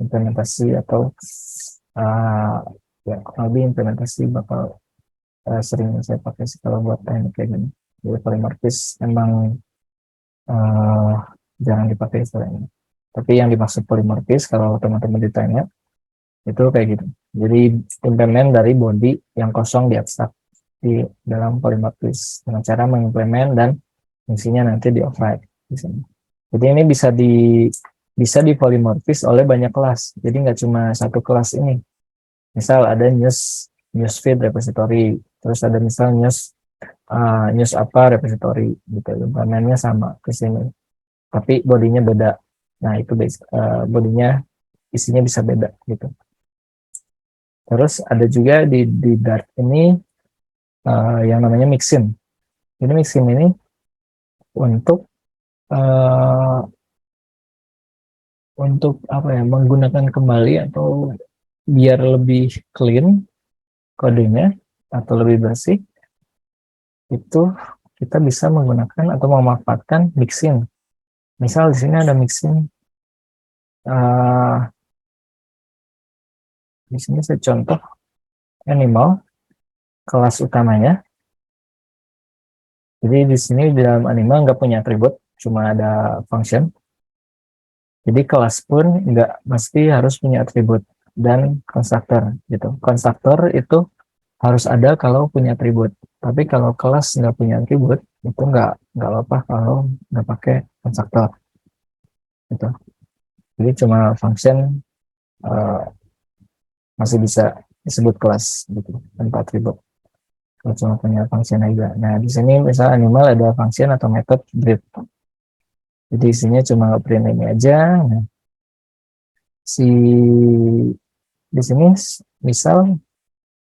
Implementasi atau uh, ya lebih implementasi bakal sering saya pakai sih kalau buat teknik kayak gini. Jadi polymorphism emang uh, jangan dipakai istilah ini. Tapi yang dimaksud polymorphis kalau teman-teman ditanya itu kayak gitu. Jadi implement dari body yang kosong di abstrak di dalam polymorphis dengan cara mengimplement dan fungsinya nanti di override di sini. Jadi ini bisa dipolymorphis oleh banyak kelas. Jadi nggak cuma satu kelas ini. Misal ada newsfeed repository, terus ada misal news apa repository gitu. Implementnya sama ke sini. Tapi bodinya beda. Nah, itu bodinya isinya bisa beda gitu. Terus ada juga di Dart ini yang namanya mixin. Jadi mixin ini uh, untuk apa ya, menggunakan kembali atau biar lebih clean kodenya atau lebih bersih, itu kita bisa menggunakan atau memanfaatkan mixin. Misal di sini ada mixin, uh, di sini saya contoh animal kelas utamanya. Jadi di sini di dalam animal nggak punya atribut, cuma ada function. Jadi kelas pun nggak mesti harus punya atribut dan konstruktor gitu. Konstruktor itu harus ada kalau punya atribut. Tapi kalau kelas nggak punya atribut itu nggak apa kalau nggak pakai konstruktor gitu. Jadi cuma function uh, masih bisa disebut kelas gitu tanpa atribut. Kalau cuma punya function aja. Nah di sini misal animal ada function atau method breed. Jadi isinya cuma print ini aja. Nah, si di sini misal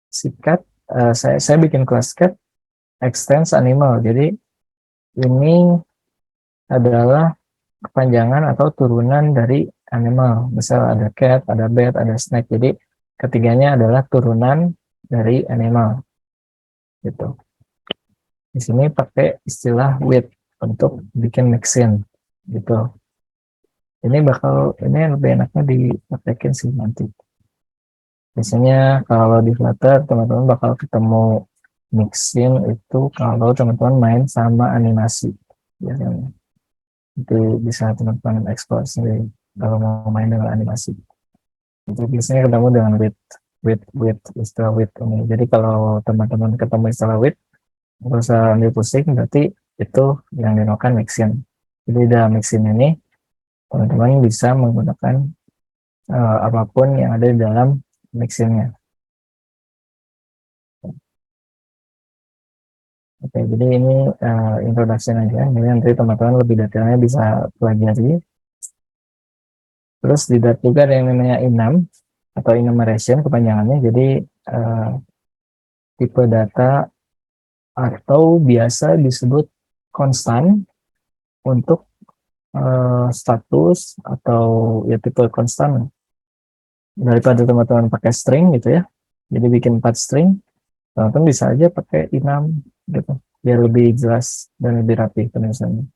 si cat, saya bikin kelas cat extends animal. Jadi ini adalah kepanjangan atau turunan dari animal. Misal ada cat, ada bat, ada snake. Jadi ketiganya adalah turunan dari animal gitu. Di sini pakai istilah with untuk bikin mixin gitu. Ini lebih enaknya dipraktekin sih nanti. Biasanya kalau di Flutter teman-teman bakal ketemu mixin itu kalau teman-teman main sama animasi biasanya. Itu bisa teman-teman explore sendiri kalau mau main dengan animasi. Itu biasanya ketemu dengan with istilah with ini. Jadi kalau teman-teman ketemu istilah with, nggak usah ambil pusing, berarti itu yang dinamakan mixin. Jadi dalam mixin ini teman-teman bisa menggunakan apapun yang ada di dalam mixinnya. Oke, Oke, jadi ini introduction aja. Jadi nanti teman-teman lebih detailnya bisa pelajari. Terus di Dart juga ada yang namanya enum atau enumeration kepanjangannya. Jadi tipe data atau biasa disebut konstan untuk status atau ya tipe konstan daripada teman-teman pakai string gitu ya. Jadi bikin 4 string, teman-teman bisa aja pakai enum gitu biar lebih jelas dan lebih rapi penulisannya.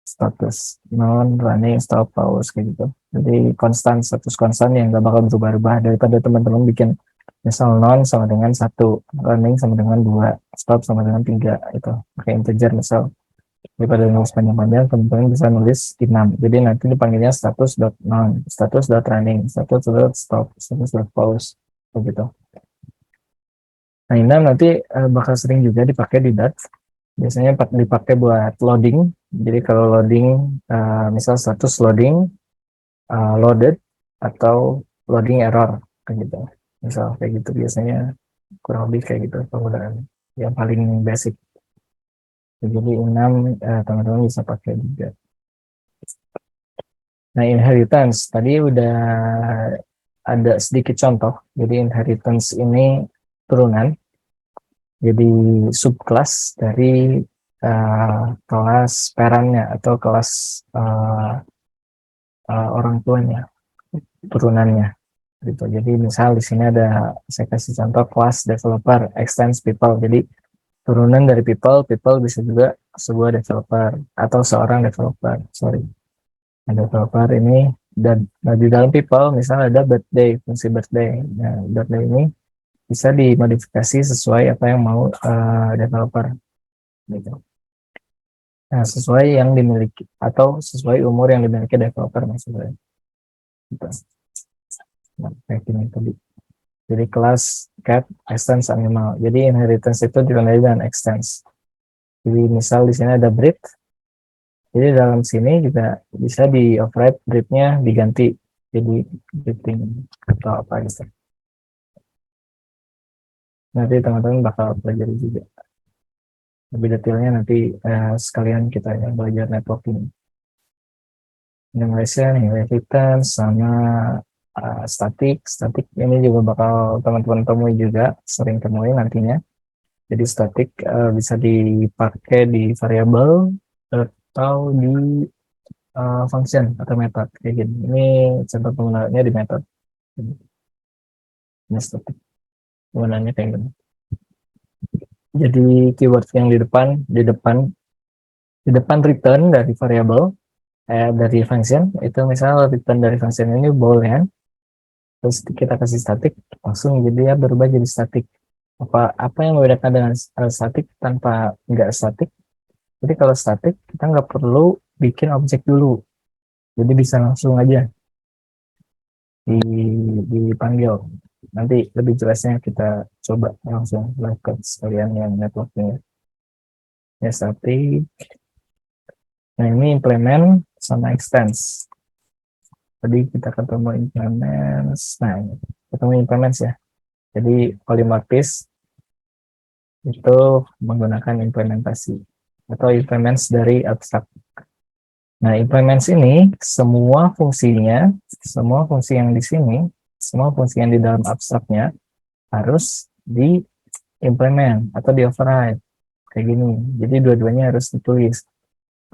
Status non running stop pause kayak gitu. Jadi konstan, status konstan yang gak bakal berubah-ubah daripada teman-teman bikin misal non sama dengan 1, running sama dengan 2, stop sama dengan 3 itu pakai integer misal. Daripada nulis panjang-panjang, teman-teman bisa nulis enum. Jadi nanti dipanggilnya status dot non, status dot running, status dot stop, status dot pause begitu. Nah, enum nanti bakal sering juga dipakai di Dart. Biasanya dipakai buat loading. Jadi kalau loading, misal status loading, loaded, atau loading error, kayak gitu. Misal kayak gitu biasanya kurang lebih kayak gitu penggunaan yang paling basic. Jadi enum teman-teman bisa pakai juga. Nah, inheritance tadi udah ada sedikit contoh. Jadi inheritance ini turunan. Jadi subkelas dari kelas parentnya atau kelas orang tuanya, turunannya gitu. Jadi misal di sini ada saya kasih contoh kelas developer extends people. Jadi turunan dari people bisa juga sebuah developer atau seorang developer. Sorry, ada developer ini dan di dalam people misal ada birthday, fungsi birthday. Nah, birthday ini bisa dimodifikasi sesuai apa yang mau developer gitu. Nah, sesuai yang dimiliki atau sesuai umur yang dimiliki developer maksudnya. Gitu. Nah, kayak gini tadi. Jadi kelas cat extends animal. Jadi inheritance itu ditandai dengan extends. Jadi misal di sini ada breed. Jadi dalam sini juga bisa di override breednya diganti jadi breeding atau apa gitu. Nanti teman-teman bakal pelajari juga. Lebih detailnya nanti sekalian kita yang belajar networking. Enumeration, inheritance, sama static ini juga bakal teman-teman temui juga, sering temui nantinya. Jadi static bisa dipakai di variabel atau di function atau method kayak gini. Ini contoh penggunaannya di method. Ini static penggunaannya kayak gini. Jadi keyword yang di depan return dari variabel dari function itu misal return dari function ini bool ya. Terus kita kasih static, langsung jadi ya berubah jadi static. Apa yang membedakan dengan static tanpa nggak static? Jadi kalau static kita nggak perlu bikin objek dulu, jadi bisa langsung aja dipanggil. Nanti lebih jelasnya kita coba langsung live code sekalian yang networknya. Ya static. Nah ini implement sama extends. Tadi kita ketemu implements. Nah ini ketemu implements ya. Jadi polymorphis itu menggunakan implementasi atau implements dari abstract. Nah, implements ini semua fungsi yang di sini, semua fungsi yang di dalam abstraknya harus diimplement atau di-override kayak gini. Jadi dua-duanya harus ditulis.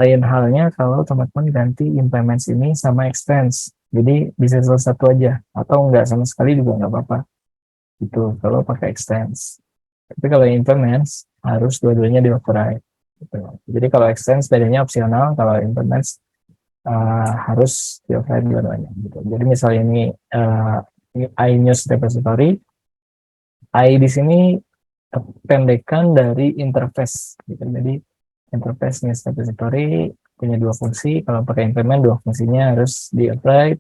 Lain halnya kalau teman-teman ganti implements ini sama extends. Jadi bisa salah satu aja atau enggak sama sekali juga enggak apa-apa. Itu kalau pakai extends. Tapi kalau implements harus dua-duanya di-override. Gitu. Jadi kalau extends bedanya opsional, kalau implements harus di-override dua-duanya. Gitu. Jadi misalnya ini iNews repository, I di sini pendekan dari interface. Gitu. Jadi interface news repository punya dua fungsi. Kalau pakai implement dua fungsinya harus di-override.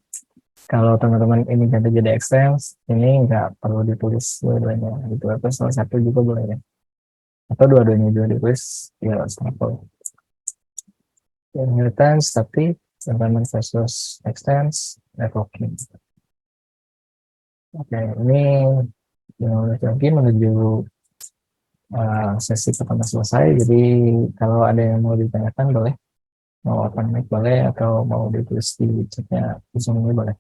Kalau teman-teman ini ganti jadi extends, ini nggak perlu ditulis dua-duanya. Gitu. Atau salah satu juga boleh ya. Atau dua-duanya juga ditulis, ya sample. Inheritance, tapi implement versus extends, networking. Oke, ini yang lagi menuju sesi pertama selesai. Jadi kalau ada yang mau ditanyakan boleh, mau open mic boleh, atau mau ditulis di chatnya di Zoom ini boleh.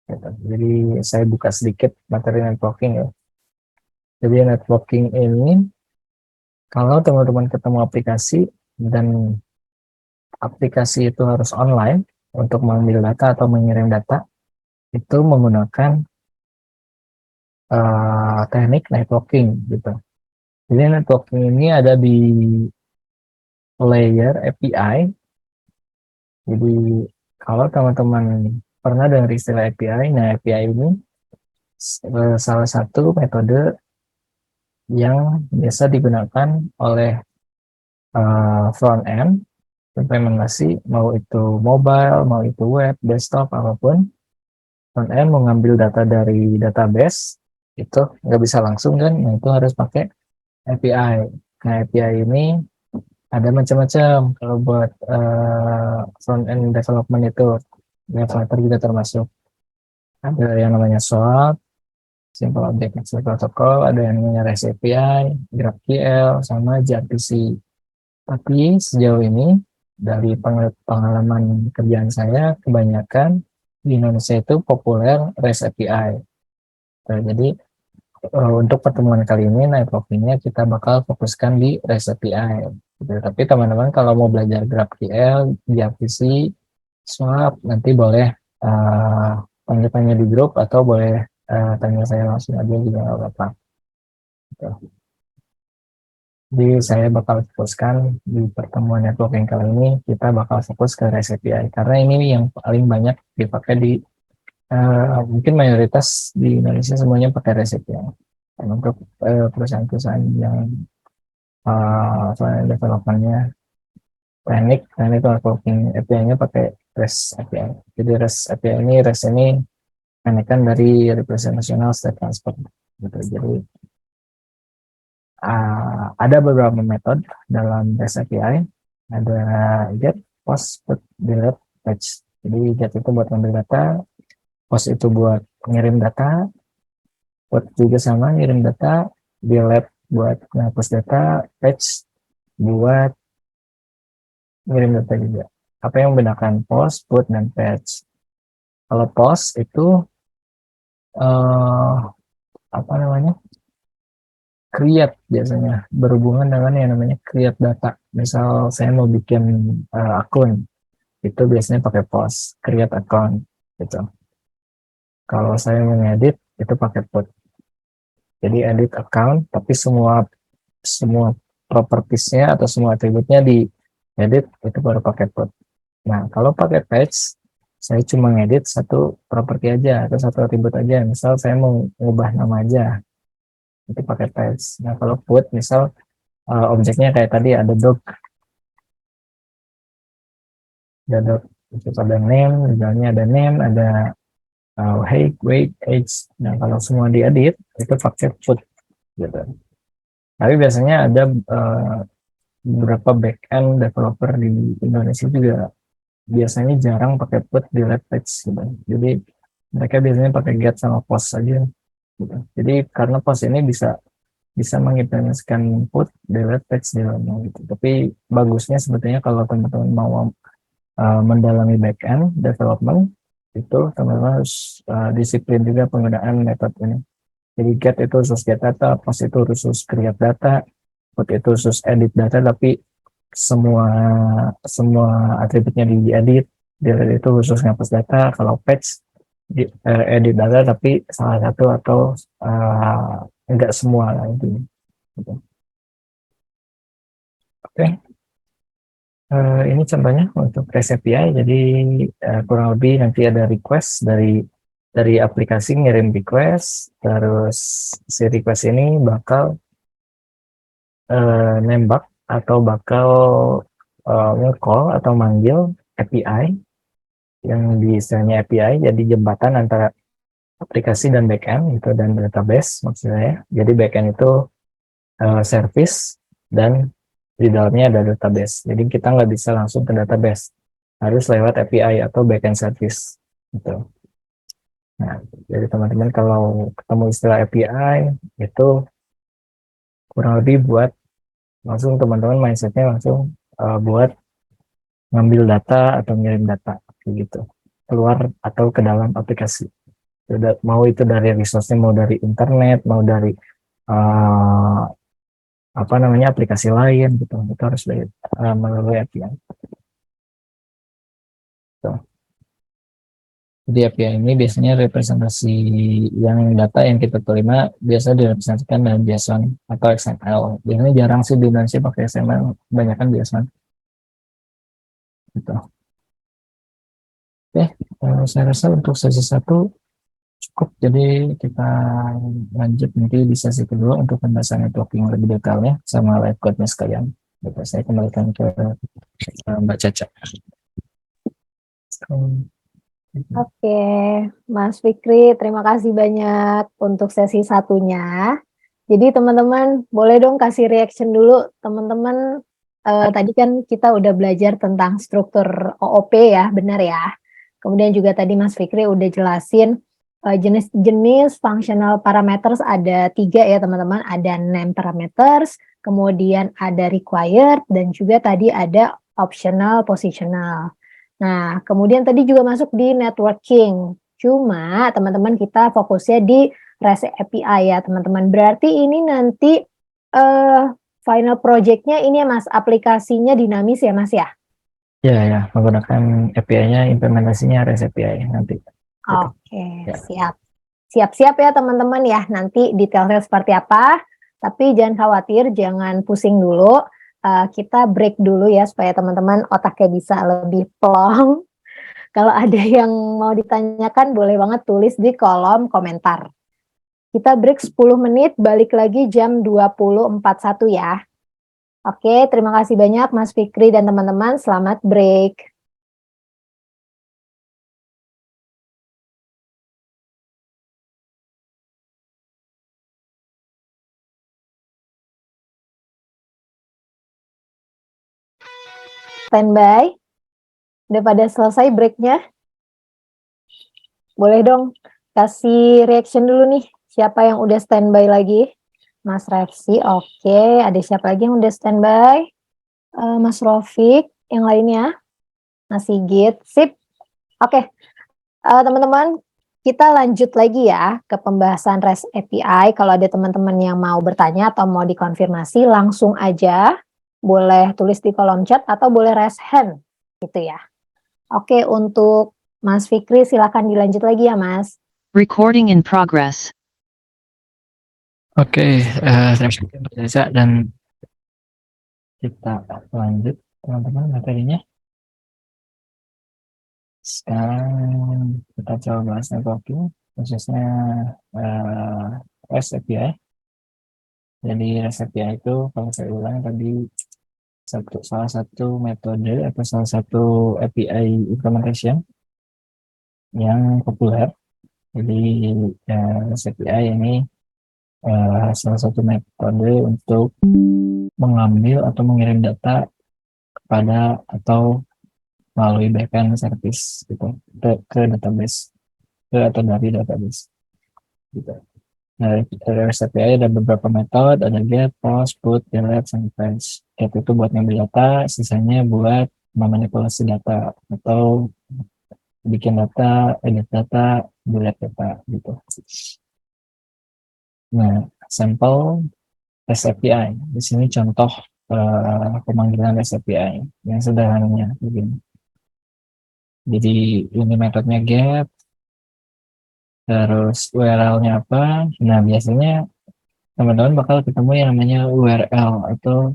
Gitu. Jadi saya buka sedikit materi networking ya. Jadi networking ini kalau teman-teman ketemu aplikasi dan aplikasi itu harus online untuk mengambil data atau mengirim data, itu menggunakan teknik networking gitu. Jadi networking ini ada di layer API. Jadi kalau teman-teman pernah dengar istilah API, nah API ini salah satu metode yang biasa digunakan oleh front end implementasi, mau itu mobile, mau itu web, desktop, apapun. Front end mengambil data dari database, itu nggak bisa langsung kan, nah itu harus pakai API. Nah API ini ada macam-macam. Kalau buat front end development itu, ya Flutter juga termasuk. Ada yang namanya SOAP, Simple Object Access Protocol, ada yang namanya REST API, GraphQL, sama gRPC. Tapi sejauh ini, dari pengalaman kerjaan saya, kebanyakan di Indonesia itu populer REST API. Nah, jadi untuk pertemuan kali ini, networking-nya kita bakal fokuskan di REST API. Gitu. Tapi teman-teman kalau mau belajar GraphQL, gRPC, Swap, nanti boleh tanya-tanya di grup atau boleh tanya saya langsung aja juga nggak apa-apa. Gitu. Jadi saya bakal fokuskan di pertemuan networking kali ini, kita bakal fokus ke REST API karena ini yang paling banyak dipakai di mungkin mayoritas di Indonesia semuanya pakai REST API. Dan untuk perusahaan-perusahaan yang developernya Teknik networking API-nya pakai REST API. Jadi REST API ini kan dari Representational State Transfer. Gitu. Jadi ada beberapa metode dalam REST API. Ada get, post, put, delete, fetch. Jadi get itu buat ngambil data, post itu buat ngirim data, put juga sama ngirim data, delete buat ngapus data, fetch buat ngirim data juga. Apa yang membedakan post, put, dan fetch? Kalau post itu apa namanya, create biasanya berhubungan dengan yang namanya create data. Misal saya mau bikin akun, itu biasanya pakai post, create account gitu. Kalau saya mengedit itu pakai put. Jadi edit account, tapi semua semua propertiesnya atau semua atributnya di edit itu baru pakai put. Nah kalau pakai patch, saya cuma ngedit satu properti aja atau satu atribut aja. Misal saya mau ngubah nama aja, itu pakai patch. Nah kalau put, misal objeknya kayak tadi ada dog, itu ada name, misalnya ada name, ada height, weight, age. Nah kalau semua diedit itu pakai put gitu. Tapi biasanya ada beberapa backend developer di Indonesia juga biasanya jarang pakai put, delete, patch gitu. Jadi mereka biasanya pakai get sama post aja gitu. Jadi karena post ini bisa bisa mengimplementasikan put, delete, patch di dalamnya gitu. Tapi bagusnya sebetulnya kalau teman-teman mau mendalami backend development, itu teman-teman harus disiplin juga penggunaan metode ini. Jadi get itu khusus get data, post itu khusus create data, put itu khusus edit data, tapi semua semua atributnya diedit, delete itu khusus ngapus data, kalau patch edit data tapi salah satu atau enggak semua lah itu. Gitu. Oke. Ini contohnya untuk REST API. Jadi kurang lebih nanti ada request dari aplikasi ngirim request, terus si request ini bakal nembak atau bakal nge-call atau manggil API yang di istilahnya API, jadi jembatan antara aplikasi dan backend gitu, dan database maksudnya. Jadi backend itu service dan di dalamnya ada database. Jadi kita nggak bisa langsung ke database, harus lewat API atau backend service gitu. Nah, jadi teman-teman kalau ketemu istilah API itu kurang lebih buat langsung teman-teman mindsetnya langsung buat ngambil data atau ngirim data gitu keluar atau ke dalam aplikasi. Mau itu dari resource-nya, mau dari internet, mau dari uh, apa namanya aplikasi lain gitu, itu harus dari melalui API. So, jadi API ini biasanya representasi yang data yang kita terima biasa direpresentasikan dengan JSON atau XML. Biasanya jarang sih di Indonesia pakai XML, kebanyakan JSON. Gitu. Oke, saya rasa untuk sesi 1 cukup, jadi kita lanjut nanti di sesi kedua untuk pembahasan networking lebih detailnya sama live code-nya sekalian. Gitu, saya kembalikan ke Mbak Caca. Oke, Mas Fikri, terima kasih banyak untuk sesi 1-nya. Jadi teman-teman boleh dong kasih reaction dulu. Teman-teman tadi kan kita udah belajar tentang struktur OOP ya, benar ya. Kemudian juga tadi Mas Fikri udah jelasin jenis-jenis functional parameters ada 3 ya teman-teman. Ada name parameters, kemudian ada required, dan juga tadi ada optional positional. Nah, kemudian tadi juga masuk di networking. Cuma teman-teman kita fokusnya di REST API ya teman-teman. Berarti ini nanti final project-nya ini ya Mas, aplikasinya dinamis ya Mas ya? Ya, menggunakan API-nya, implementasinya REST API nanti. Oke, Ya. siap. Siap-siap ya teman-teman ya, nanti detailnya seperti apa. Tapi jangan khawatir, jangan pusing dulu. Kita break dulu ya, supaya teman-teman otaknya bisa lebih plong. Kalau ada yang mau ditanyakan, boleh banget tulis di kolom komentar. Kita break 10 menit, balik lagi jam 20.41 ya. Oke, terima kasih banyak Mas Fikri dan teman-teman. Selamat break. Standby. Udah pada selesai breaknya? Boleh dong kasih reaction dulu nih. Siapa yang udah standby lagi? Mas Refsi, oke. Ada siapa lagi yang udah standby? Mas Rofik, yang lainnya? Mas Sigit, sip. Oke, teman-teman, kita lanjut lagi ya ke pembahasan REST API. Kalau ada teman-teman yang mau bertanya atau mau dikonfirmasi, langsung aja. Boleh tulis di kolom chat atau boleh raise hand, gitu ya. Oke, untuk Mas Fikri, silakan dilanjut lagi ya, Mas. Recording in progress. Oke, terima kasih Mbak Caca, dan kita lanjut teman-teman materinya. Sekarang kita coba bahas networking, khususnya REST API. Jadi REST API itu kalau saya ulang tadi salah satu metode atau salah satu API implementation yang populer. Jadi REST API ini salah satu metode untuk mengambil atau mengirim data kepada atau melalui backend service gitu ke database atau dari database gitu. Nah, dari REST API ada beberapa metode, ada get, post, put, delete, sampai fetch. Get itu buat ngambil data, sisanya buat memanipulasi data atau bikin data, edit data, delete data gitu. Nah, sampel REST API. Di sini contoh pemanggilan REST API yang sederhananya begini. Jadi ini metodenya get, terus URL-nya apa. Nah, biasanya teman-teman bakal ketemu yang namanya URL atau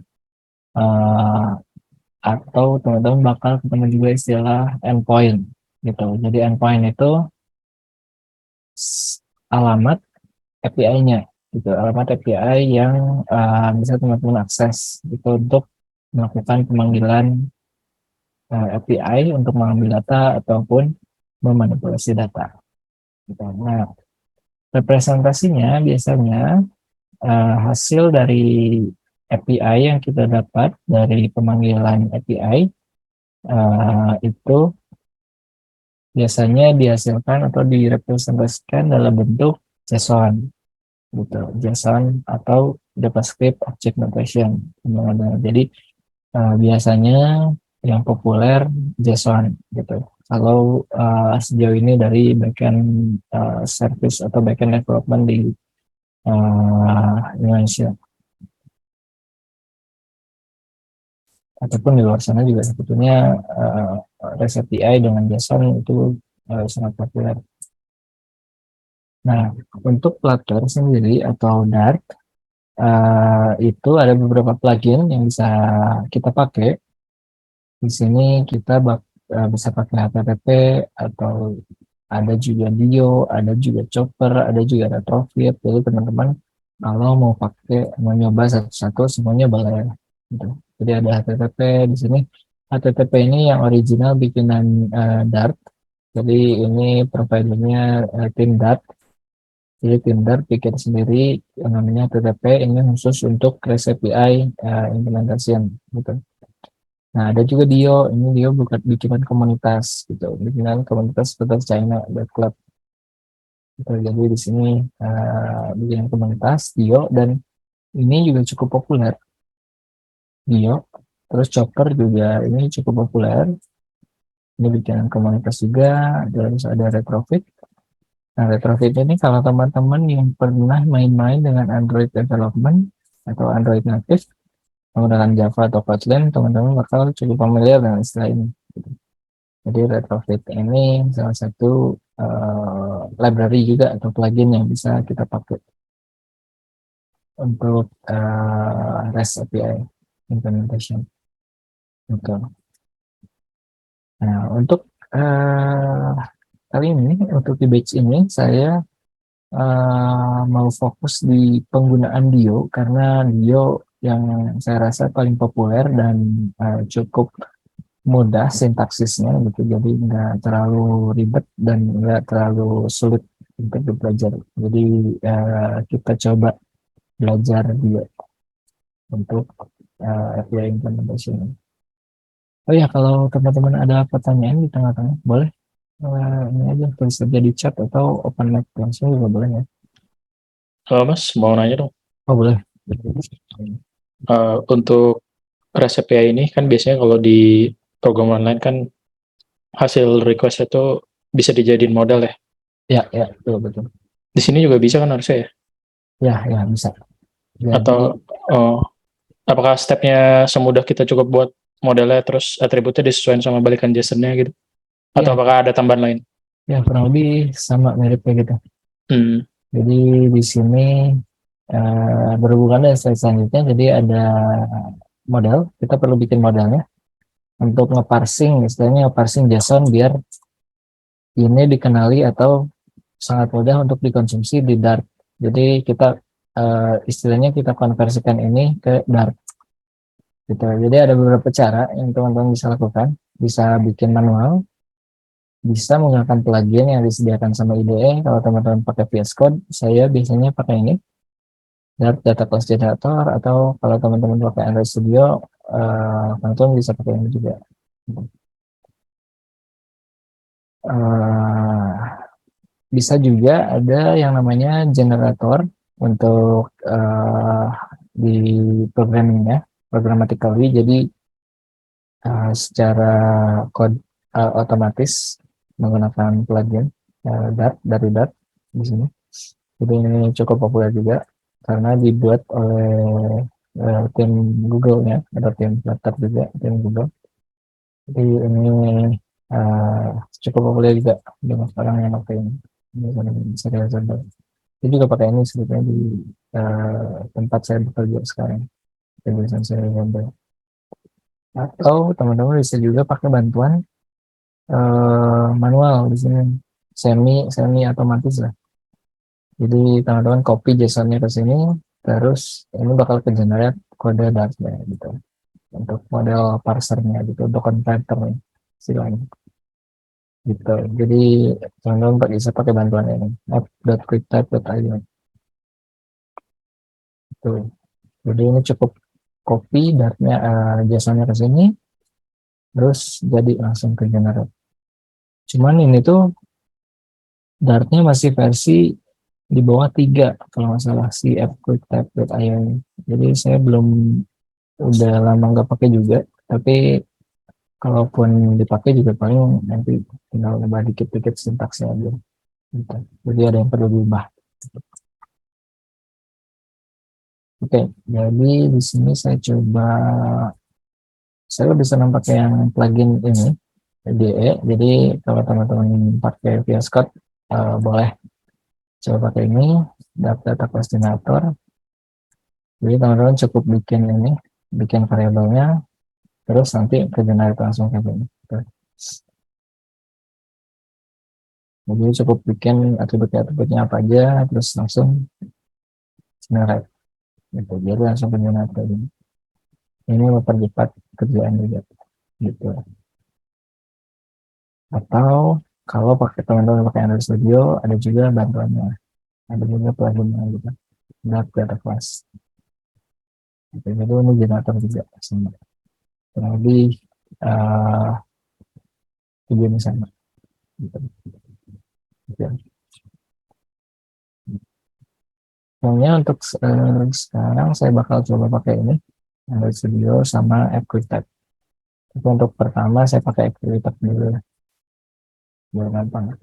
teman-teman bakal ketemu juga istilah endpoint gitu. Jadi endpoint itu alamat API-nya gitu, alamat API yang bisa teman-teman akses itu untuk melakukan pemanggilan API untuk mengambil data ataupun memanipulasi data. Gitu. Nah, representasinya biasanya hasil dari API yang kita dapat dari pemanggilan API itu biasanya dihasilkan atau direpresentasikan dalam bentuk JSON gitu, JSON atau JavaScript Object Notation. Jadi biasanya yang populer JSON gitu. Kalau sejauh ini dari backend service atau backend development di Indonesia ataupun di luar sana juga sebetulnya REST API dengan JSON itu sangat populer. Nah, untuk Flutter sendiri atau Dart itu ada beberapa plugin yang bisa kita pakai. Di sini kita bisa pakai HTTP atau ada juga Dio, ada juga Chopper, ada juga Retrofit. Jadi teman-teman kalau mau nyoba satu-satu semuanya boleh. Gitu. Jadi ada HTTP di sini. HTTP ini yang original bikinan Dart. Jadi ini providernya tim Dart. Jadi tim Dart bikin sendiri yang namanya HTTP ini khusus untuk REST API implementation gitu. Nah, ada juga Dio. Ini Dio bukan bikinan komunitas gitu. Bikinan komunitas seputar China Club. Gitu. Jadi di sini bikinan komunitas Dio dan ini juga cukup populer. Dio. Terus Chopper juga ini cukup populer. Ini bikinan komunitas juga. Terus ada Retrofit. Nah, Retrofit ini kalau teman-teman yang pernah main-main dengan Android development atau Android native menggunakan Java atau Kotlin, teman-teman bakal cukup familiar dengan istilah ini. Jadi Retrofit ini salah satu library juga atau plugin yang bisa kita pakai untuk REST API implementation. Gitu. Nah, untuk kali ini, untuk di batch ini, saya mau fokus di penggunaan Dio karena Dio yang saya rasa paling populer dan cukup mudah sintaksisnya gitu, jadi nggak terlalu ribet dan nggak terlalu sulit untuk belajar. Jadi kita coba belajar Dio untuk API implementation. Oh ya, kalau teman-teman ada pertanyaan di tengah-tengah boleh ini aja tulis saja di chat atau open mic langsung juga boleh ya. Mas, mau nanya dong. Oh boleh. Untuk REST API ini kan biasanya kalau di program online kan hasil request itu bisa dijadiin modal ya. Ya, betul. Di sini juga bisa kan harusnya ya? Ya, bisa. Jadi, Atau apakah stepnya semudah kita cukup buat modelnya terus atributnya disesuaikan sama balikan JSON-nya gitu? Atau Ya. apakah ada tambahan lain? Ya, kurang lebih sama mirip kayak gitu. Jadi di sini berhubungan dengan slide selanjutnya, jadi ada model, kita perlu bikin modelnya untuk ngeparsing, istilahnya ngeparsing JSON biar ini dikenali atau sangat mudah untuk dikonsumsi di Dart. Jadi kita istilahnya kita konversikan ini ke Dart. Gitu. Jadi ada beberapa cara yang teman-teman bisa lakukan. Bisa bikin manual, bisa menggunakan plugin yang disediakan sama IDE. Kalau teman-teman pakai VS Code, saya biasanya pakai ini, Dart Data Class Generator, atau kalau teman-teman pakai Android Studio, teman-teman bisa pakai ini juga. Bisa juga ada yang namanya generator untuk di programmingnya, programmatically. Jadi secara kode otomatis menggunakan plugin Dart dari Dart di sini. Jadi ini cukup populer juga karena dibuat oleh tim Google-nya, ada tim Flutter juga, tim Google. Jadi ini cukup populer juga dengan orang yang pakai ini. Bisa contoh. Saya juga pakai ini sebetulnya di tempat saya bekerja sekarang. Tulisan saya gambar. Atau teman-teman bisa juga pakai bantuan manual di sini, semi otomatis lah. Jadi teman-teman copy JSON-nya ke sini, terus ini bakal ke generate kode Dart-nya gitu. Untuk model parsernya gitu, untuk converternya istilahnya. Gitu. Jadi teman-teman bisa pakai bantuan ini, app.quicktype.io. Gitu. Jadi ini cukup copy Dart-nya JSON-nya ke sini, terus jadi langsung ke generate. Cuman ini tuh Dart-nya masih versi di bawah 3 kalau nggak salah si app QuickType.io ini. Jadi saya udah lama nggak pakai juga, tapi kalaupun dipakai juga paling nanti tinggal ubah dikit-dikit sintaksnya aja gitu. Jadi ada yang perlu diubah. Oke, jadi di sini saya lebih senang pakai yang plugin ini DE. Jadi kalau teman-teman pakai VS Code boleh coba pakai ini, data coordinator. Jadi teman-teman cukup bikin variabelnya, terus nanti ke generate langsung kayak gini. Jadi cukup bikin atributnya apa aja, terus langsung generate. Gitu. Jadi langsung ke generate kayak gini. Ini mempercepat kerjaan juga. Gitu. Atau kalau teman-teman pakai Android Studio, ada juga bantuannya. Ada juga pluginnya gitu. Data class. Gitu. Jadi ini generator juga. Kurang lebih tujuannya sama. Gitu. Gitu. Pokoknya untuk sekarang saya bakal coba pakai ini Android Studio sama App QuickType. Tapi untuk pertama saya pakai App QuickType dulu ya, biar gampang.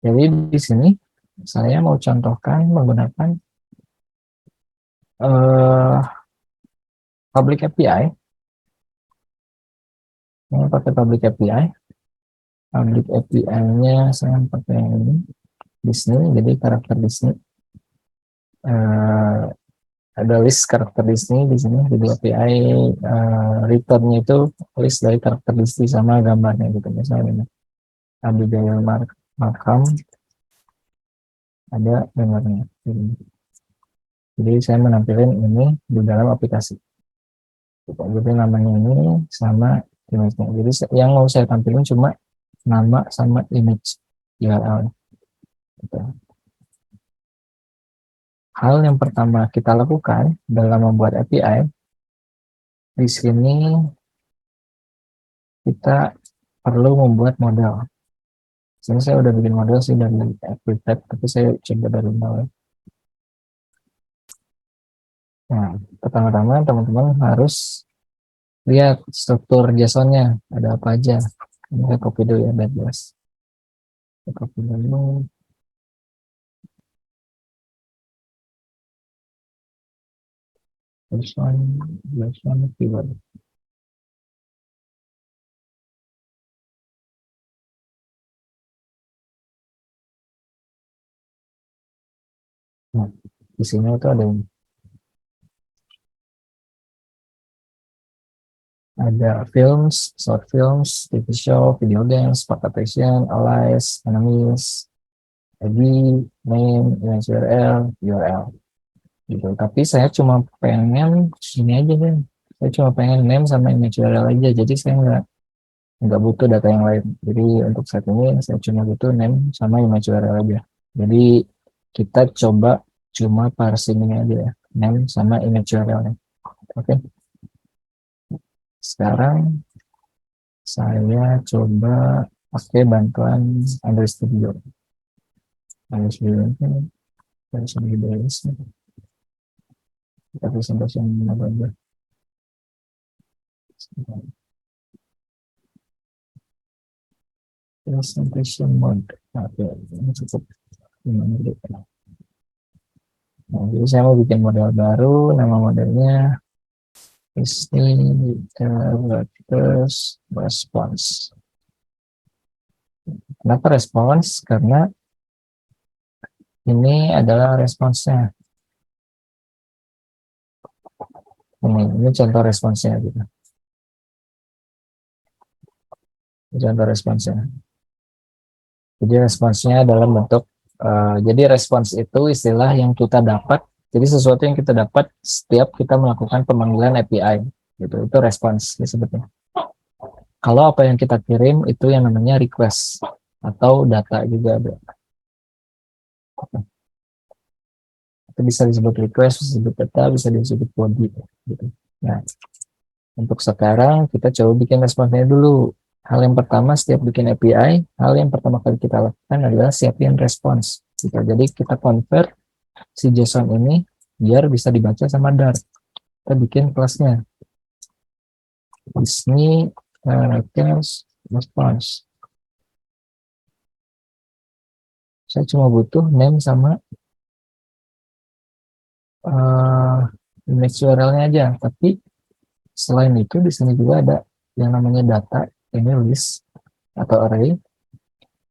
Jadi di sini saya mau contohkan menggunakan public API. Ini pakai public API. Public API-nya saya pakai yang ini Disney, jadi karakter Disney. Ada list karakter Disney di sini. Jadi API return-nya itu list dari karakter Disney sama gambarnya gitu. Misalnya ini Abigail Markham, ada gambarnya. Jadi saya menampilkan ini di dalam aplikasi. Jadi namanya ini sama image-nya. Jadi yang mau saya tampilkan cuma nama sama image URL. Gitu. Hal yang pertama kita lakukan dalam membuat API, di sini kita perlu membuat model. Sini saya udah bikin model sih dari QuickType, tapi saya coba dari nol. Nah, pertama-tama teman-teman harus lihat struktur JSON-nya, ada apa aja. Ini saya copy dulu ya, biar jelas. Saya copy dulu. JSON keyword. Nah, di sini itu ada films, short films, TV show, video games, participation, allies, enemies, ID, name, image URL, gitu. Tapi saya cuma pengen ini aja deh. Saya cuma pengen name sama image URL aja. Jadi saya nggak butuh data yang lain. Jadi untuk saat ini saya cuma butuh name sama image URL aja. Jadi kita coba cuma parsing ini aja ya, name sama image URL-nya. Oke. Sekarang saya coba pakai bantuan Android Studio. Android Studio ini versi bebas. Kita presentasi yang mana aja. Presentation mode. Oke, ini cukup. Nah, jadi saya mau bikin model baru, nama modelnya Disney Characters Response. Kenapa response? Karena ini adalah responsnya. Ini contoh responsnya gitu. Ini contoh responsnya. Jadi responsnya dalam bentuk jadi respons itu istilah yang kita dapat. Jadi sesuatu yang kita dapat setiap kita melakukan pemanggilan API. Gitu. Itu respons disebutnya. Kalau apa yang kita kirim itu yang namanya request atau data juga ada. Itu bisa disebut request, bisa disebut data, bisa disebut body. Gitu. Nah, untuk sekarang kita coba bikin responsnya dulu. Hal yang pertama setiap bikin API, hal yang pertama kali kita lakukan adalah siapin respons. Gitu. Jadi kita convert si JSON ini biar bisa dibaca sama Dart. Kita bikin kelasnya. Disney case response. Saya cuma butuh name sama image URL-nya aja. Tapi selain itu di sini juga ada yang namanya data. Ini list atau array.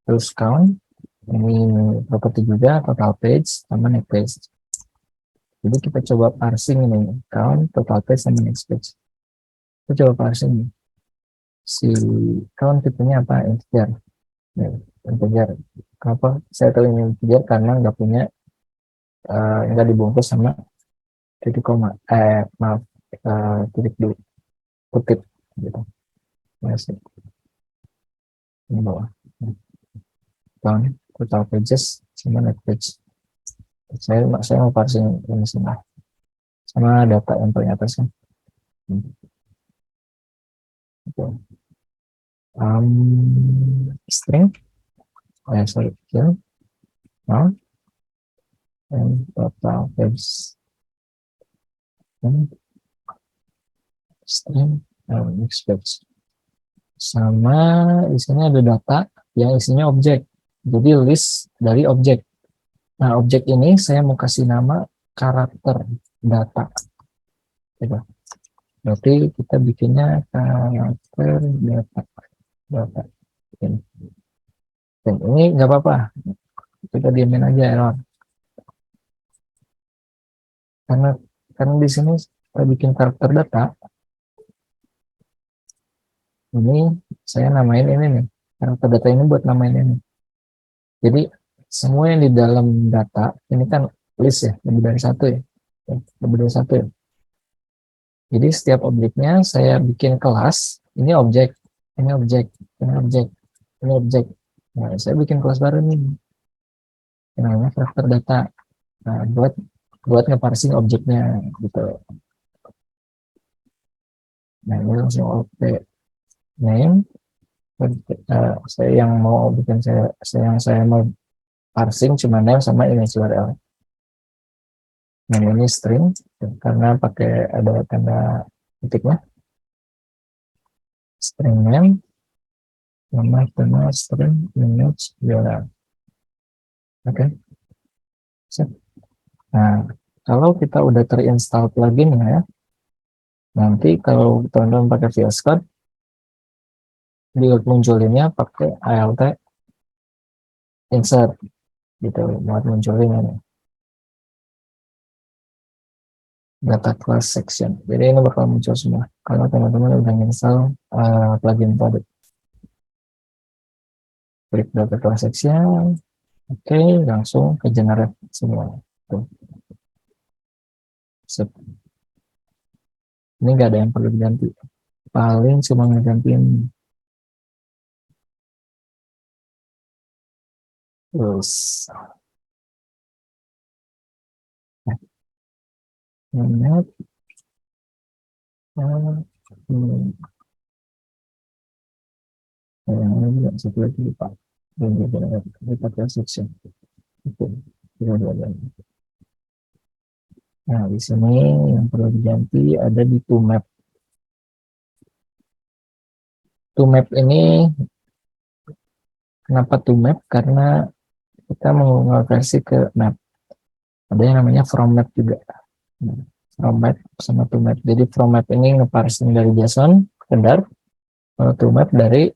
Terus count. Ini property juga, total page sama next page. Jadi kita coba parsing ini, count, total page sama next page. Kita coba parsing si count tipenya apa, integer. Integer. Kenapa saya tahu ini integer? Karena nggak punya, nggak dibungkus sama titik koma, maaf, titik dua, kutip gitu. Masih ini bawah. Count, total pages sama next page. Saya mau parsing ini semua sama data yang paling atas kan. String, sorry, here, now, and total page, and string, next page. Sama di sini ada data yang isinya objek, jadi list dari objek. Nah, objek ini saya mau kasih nama karakter data. Gitu. Berarti kita bikinnya karakter data. Dan ini nggak apa-apa, kita diamin aja error. Karena di sini kita bikin karakter data. Ini saya namain ini nih, karakter data ini buat namain ini. Jadi semua yang di dalam data ini kan list ya, lebih dari satu ya, lebih dari satu ya. Jadi setiap objeknya saya bikin kelas, ini objek, ini objek, ini objek, ini objek. Nah, saya bikin kelas baru nih, namanya karakter data. Nah, buat ngeparsing objeknya gitu. Nah, ini langsung oke. Name, saya yang mau bikin saya mau parsing cuma name sama image URL. Nah, ini string karena pakai ada tanda titiknya. String name sama string image URL. Oke. Nah, kalau kita udah terinstall plugin ya, nanti kalau teman-teman pakai VS Code, munculinnya pakai alt insert gitu buat munculin ini data class section. Jadi ini bakal muncul semua kalau teman-teman udah install plugin product. Klik data class section, oke, langsung ke generate semua. Tuh. Ini nggak ada yang perlu diganti, paling cuma ngegantiin terus net ini satu lagi lupa data section. Nah, di sini yang perlu diganti ada di toMap. toMap ini kenapa toMap? Karena kita mau ngonversi ke map. Ada yang namanya from map juga. From map sama toMap. Jadi from map ini ngeparsing dari JSON ke Dart, kalau toMap dari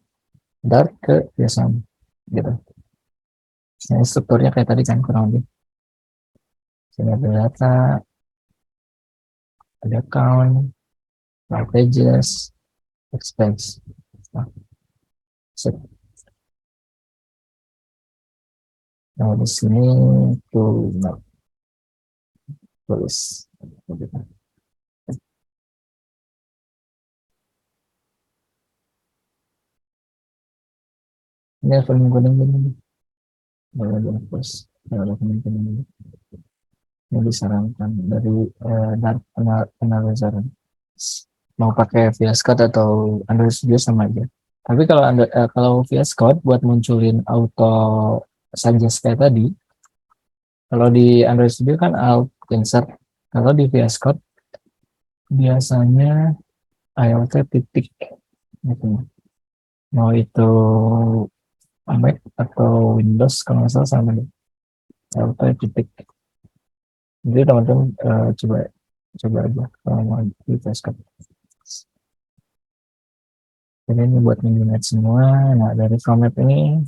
Dart ke JSON. Gitu. Ini strukturnya kayak tadi kan kurang lebih. Sini ada data, ada count, file pages, expense. Nah, di sini toMap. Tulis. Ini kuning ini. Ini disarankan dari Dart Analyzer. Mau pakai VS Code atau Android Studio sama aja. Tapi kalau VS Code buat munculin auto suggest kayak tadi, Kalau di Android Studio kan Alt insert. Kalau di VS Code biasanya Alt titik gitu. Mau itu Mac atau Windows kalau nggak salah sama deh. Alt titik. Jadi teman-teman coba aja kalau mau di VS Code. Jadi ini buat mengingat semua. Nah dari format ini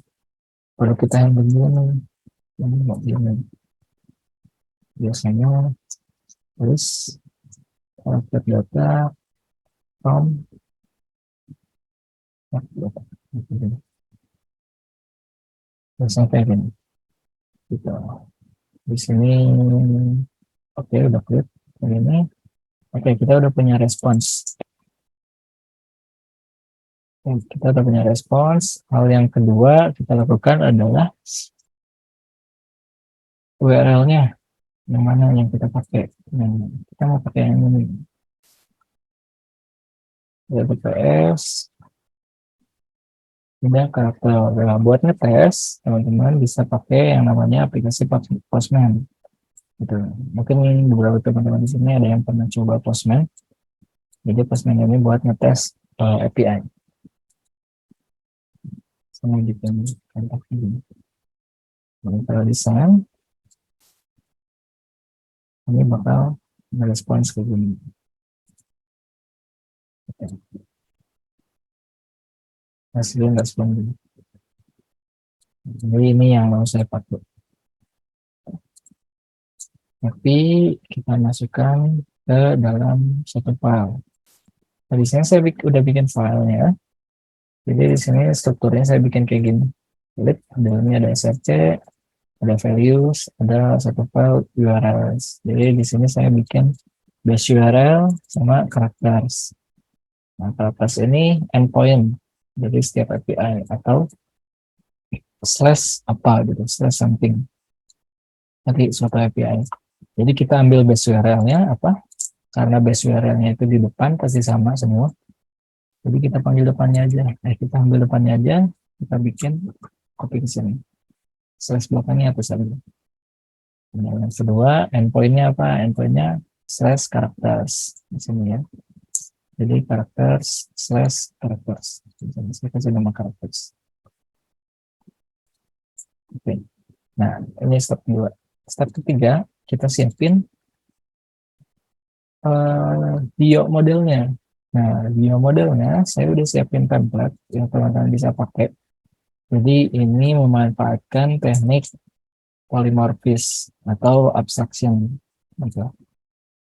perlu kita handle dulu. Ini mau gini. Biasanya terus karakter data from data. Biasanya kayak gini. Gitu. Di sini oke udah clear. Ini oke kita udah punya respons. Kita udah punya respons. Hal yang kedua kita lakukan adalah URL-nya yang mana yang kita pakai. Nah, kita mau pakai yang ini. WPS tidak karakter. Nah, buat ngetes teman-teman bisa pakai yang namanya aplikasi Postman. Gitu. Mungkin beberapa teman-teman di sini ada yang pernah coba Postman. Jadi Postman ini buat ngetes API. Sama bikin kontak ini. Kalau desain ini bakal merespons ke gini. Hasilnya nggak seperti ini. Jadi ini yang mau saya pakai. Tapi kita masukkan ke dalam satu file. Nah, di sini saya udah bikin filenya. Jadi di sini strukturnya saya bikin kayak gini. Lihat, dalamnya ada src, ada values, ada satu file URLs. Jadi di sini saya bikin base URL sama characters. Nah, characters ini endpoint dari setiap API atau slash apa gitu, slash something dari suatu API. Jadi kita ambil base URL-nya apa? Karena base URL-nya itu di depan pasti sama semua. Jadi kita panggil depannya aja. Kita ambil depannya aja, kita bikin copy ke sini. Slash belakangnya apa saja. Nah, yang kedua, endpoint-nya apa? Endpoint-nya slash characters di sini ya. Jadi characters slash characters. Saya kasih nama characters. Oke. Nah, ini step 2. Step ketiga, kita siapin bio modelnya. Nah, bio modelnya saya udah siapin template yang teman-teman bisa pakai. Jadi ini memanfaatkan teknik polymorphism atau abstraction.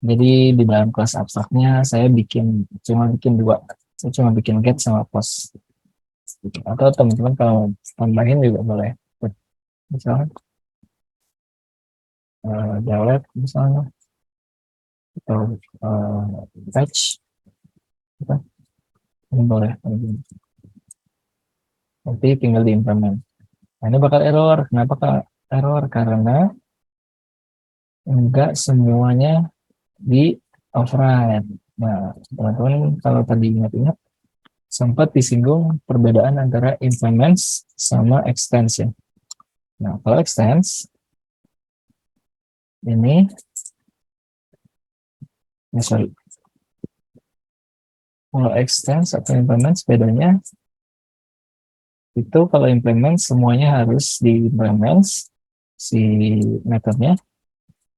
Jadi di dalam kelas abstraknya saya cuma bikin 2. Saya cuma bikin get sama post. Atau teman-teman kalau tambahin juga boleh. Misalnya delete misalnya atau fetch. Ini boleh. Nanti tinggal diimplement. Nah, ini bakal error. Kenapa error? Karena enggak semuanya di override. Nah, teman-teman kalau tadi ingat-ingat sempat disinggung perbedaan antara implements sama extension. Nah, kalau extends ini kalau extends atau implements bedanya itu kalau implement semuanya harus di-implement si metodenya.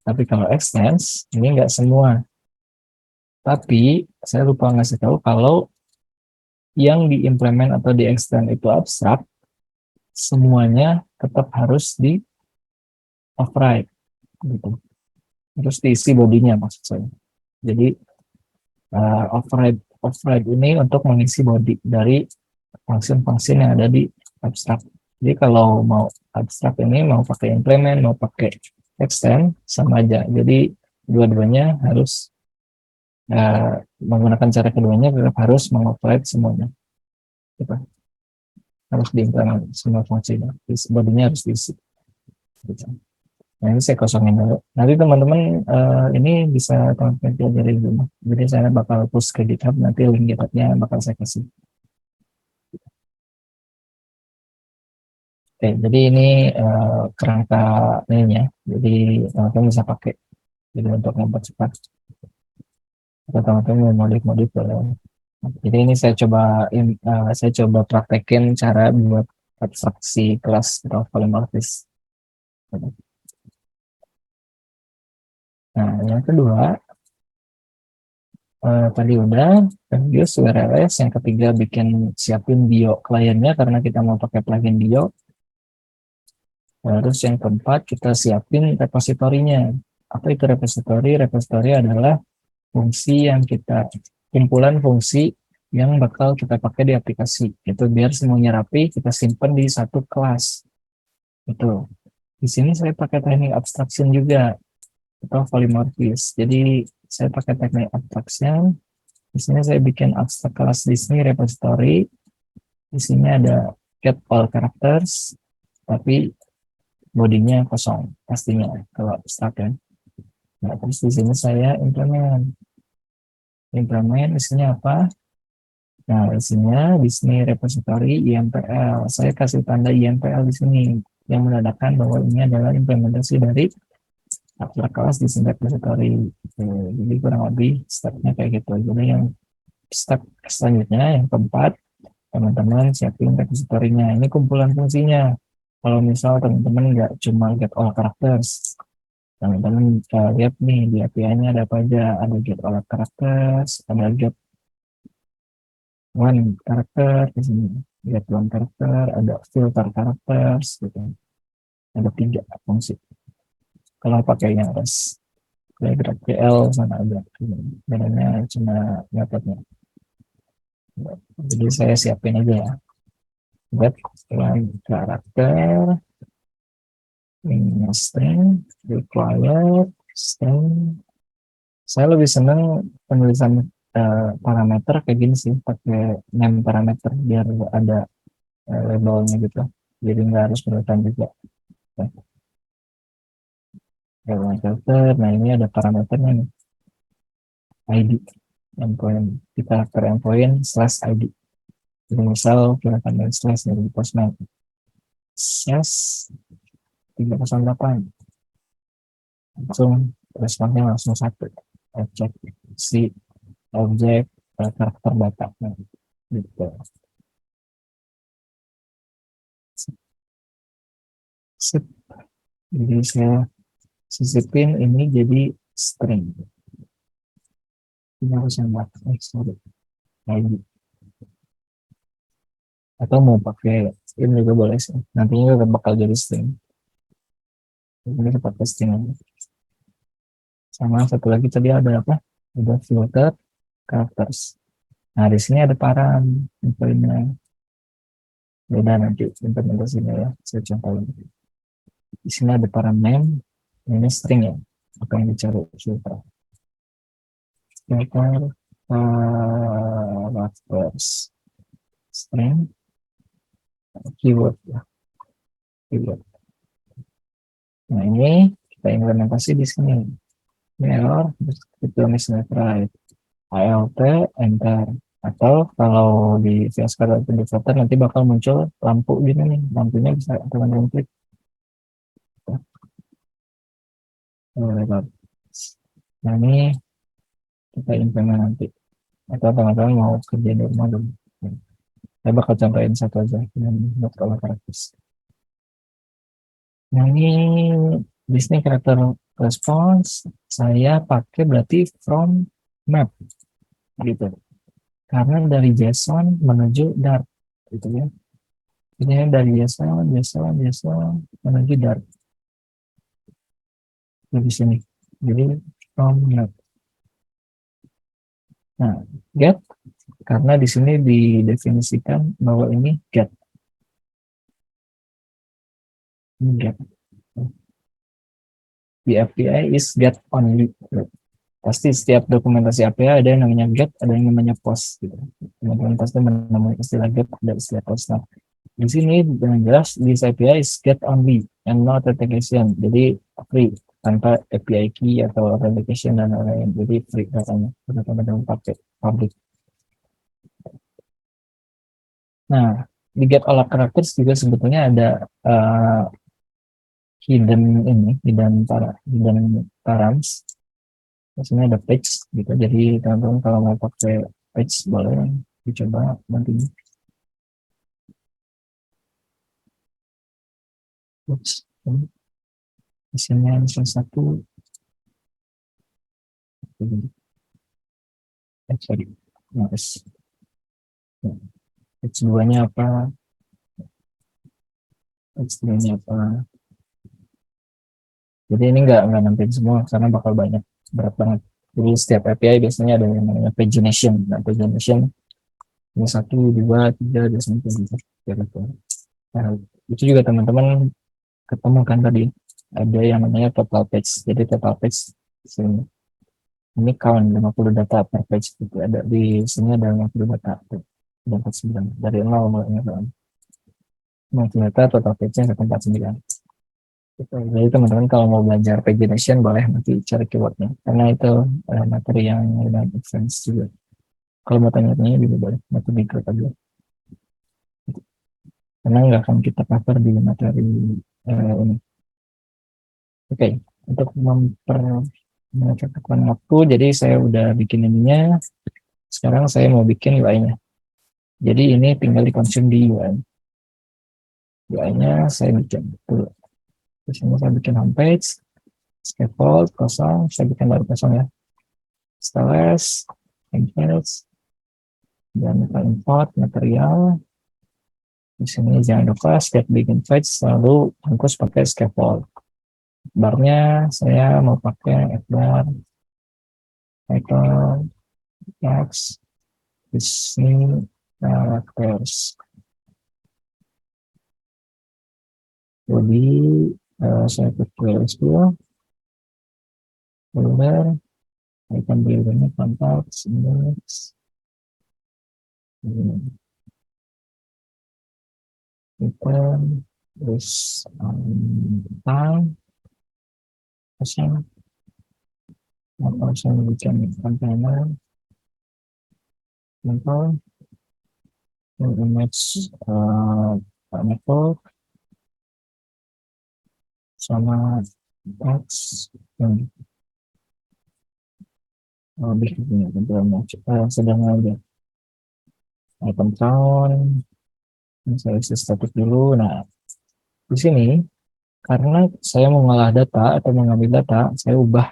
Tapi kalau extends, ini enggak semua. Tapi saya lupa ngasih tahu kalau yang di-implement atau di-extend itu abstrak, semuanya tetap harus di-override. Gitu. Terus diisi bodinya maksud saya. Jadi override ini untuk mengisi body dari function-function yang ada di abstrak. Jadi kalau mau abstrak ini mau pakai implement, mau pakai extend sama aja. Jadi dua-duanya harus menggunakan cara keduanya tetap harus mengoperate semuanya. Gitu. Harus diimplement semua fungsinya. Bodinya harus diisi. Gitu. Nah ini saya kosongin dulu. Nanti teman-teman ini bisa teman-teman pelajari di rumah. Jadi saya bakal post ke GitHub, nanti link GitHub-nya bakal saya kasih. Oke, jadi ini kerangka ininya. Jadi teman-teman bisa pakai jadi untuk mempercepat. Atau teman-teman mau modif-modif boleh. Jadi ini saya coba praktekin cara buat abstraksi kelas atau polimorfis. Nah, yang kedua tadi udah use URLs. Yang ketiga bikin siapin bio kliennya karena kita mau pakai plugin bio. Terus yang keempat kita siapin repositorinya. Apa itu repository? Repository adalah fungsi yang kumpulan fungsi yang bakal kita pakai di aplikasi. Itu biar semuanya rapi, kita simpan di satu kelas. Itu. Di sini saya pakai teknik abstraction juga atau polymorphis. Jadi saya pakai teknik abstraction. Di sini saya bikin abstract kelas di sini repository. Di sini ada get all characters, tapi bodinya kosong pastinya kalau abstract kan. Nah, terus di sini saya implement isinya apa? Nah, isinya di sini repository IMPL. Saya kasih tanda IMPL di sini yang menandakan bahwa ini adalah implementasi dari abstract kelas di sini repository. Jadi kurang lebih stepnya kayak gitu. Jadi yang step selanjutnya yang keempat, teman-teman siapin repositorinya. Ini kumpulan fungsinya. Kalau misal teman-teman nggak cuma get all characters, teman-teman lihat nih di API-nya ada apa aja. Ada get all characters, ada get one character di sini, get one character, ada filter characters gitu. Ada 3 fungsi. Kalau pakai yang REST, kayak GraphQL sana ada. Bedanya cuma metodenya. Jadi saya siapin aja ya. Get one character, ini string, required, string. Saya lebih senang penulisan parameter kayak gini sih, pakai name parameter biar ada labelnya gitu. Jadi nggak harus penulisan juga. Filter, nah ini ada parameternya nih, ID, endpoint, di karakter endpoint slash ID. Jadi misal kita tambah slash dari postman, slash 308, langsung responnya langsung 1, objek si objek karakter data, nah, gitu. Sip. Jadi saya sisipin ini jadi string. Ini harus yang sorry, ID. Atau mau pakai ini juga boleh sih. Nantinya juga bakal jadi string. Ini kita pakai string aja. Sama satu lagi tadi ada apa? Ada filter characters. Nah di sini ada param infonya. Beda nanti implementasinya ya. Saya contohin. Di sini ada param name. Ini string ya. Apa yang dicari filter. Filter characters. String. Keyword ya. Keyword. Nah ini kita implementasi di sini. Error, itu misalnya try ALT, enter. Atau kalau di VS Code atau di Flutter nanti bakal muncul lampu gini nih, lampunya bisa teman-teman klik. Nah ini kita implement nanti. Atau teman-teman mau kerja di rumah dulu. Saya bakal contohin satu aja dengan dokter karakter. Nah ini listening character response saya pakai berarti from map gitu. Karena dari JSON menuju Dart gitu ya. Ini dari JSON menuju Dart. Di sini. Jadi from map. Nah, get karena di sini didefinisikan bahwa ini get. Ini get. Di API is get only. Pasti setiap dokumentasi API ada yang namanya get, ada yang namanya post gitu. Teman-teman pasti menemukan istilah get dan istilah post. Nah, di sini dengan jelas di API is get only and no authentication. Jadi free tanpa API key atau authentication dan lain-lain. Jadi free datanya. Teman-teman pakai public. Nah, di get all characters juga sebetulnya ada hidden params. Biasanya ada page gitu. Jadi teman-teman kalau mau pakai page boleh dicoba nanti. Oops. Isinya salah satu. Sorry. Nice. Page 2-nya apa? Page 3-nya apa? Jadi ini nggak nampilin semua karena bakal banyak, berat banget. Jadi setiap API biasanya ada yang namanya pagination. Nah, pagination ini 1, 2, 3 biasanya gitu. Nah, itu juga teman-teman ketemu kan tadi ada yang namanya total page. Jadi total page sini ini count 50 data per page gitu. Ada di sini ada 50 data tuh. 49 dari 0 mulainya kan. Nah, ternyata total page-nya 49. Jadi teman-teman kalau mau belajar pagination boleh nanti cari keywordnya karena itu materi yang lumayan advance juga. Kalau mau tanya-tanya juga boleh, nanti di grup aja. Karena nggak akan kita cover di materi ini. Oke, untuk mempercepatkan waktu, jadi saya udah bikin ininya. Sekarang saya mau bikin UI-nya. Jadi ini tinggal dikonsum di UI. UI-nya saya bikin dulu. Terus ini saya bikin homepage, scaffold kosong, saya bikin baru kosong ya. Styles, templates, dan import material. Di sini jangan lupa setiap bikin page selalu bungkus pakai scaffold. Barnya saya mau pakai bar, title, text, Disney, characters. Jadi saya tulis dulu, builder, item buildernya contacts, index, item, terus time, persen, atau saya bikin container, control, image network, sama text, lebih punya controlnya, sedang aja. Item count, saya isi status dulu. Nah, di sini karena saya mau mengolah data atau mengambil data, saya ubah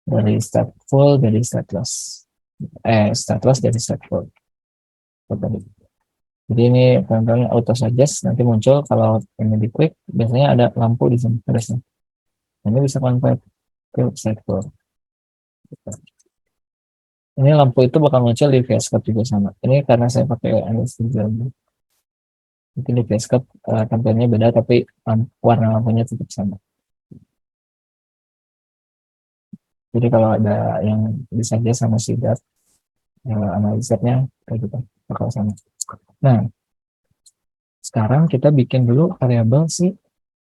dari stateful dari stateless. Stateless dari stateful. Jadi ini teman-teman auto suggest nanti muncul kalau ini diklik biasanya ada lampu di sini terusnya. Ini bisa convert ke stateful. Ini lampu itu bakal muncul di VS Code juga sama. Ini karena saya pakai Android Studio. Mungkin di VS Code tampilnya beda tapi warna lampunya tetap sama. Jadi kalau ada yang bisa dia sama sidat analisirnya kayak gitu bakal sama. Nah, sekarang kita bikin dulu variabel sih.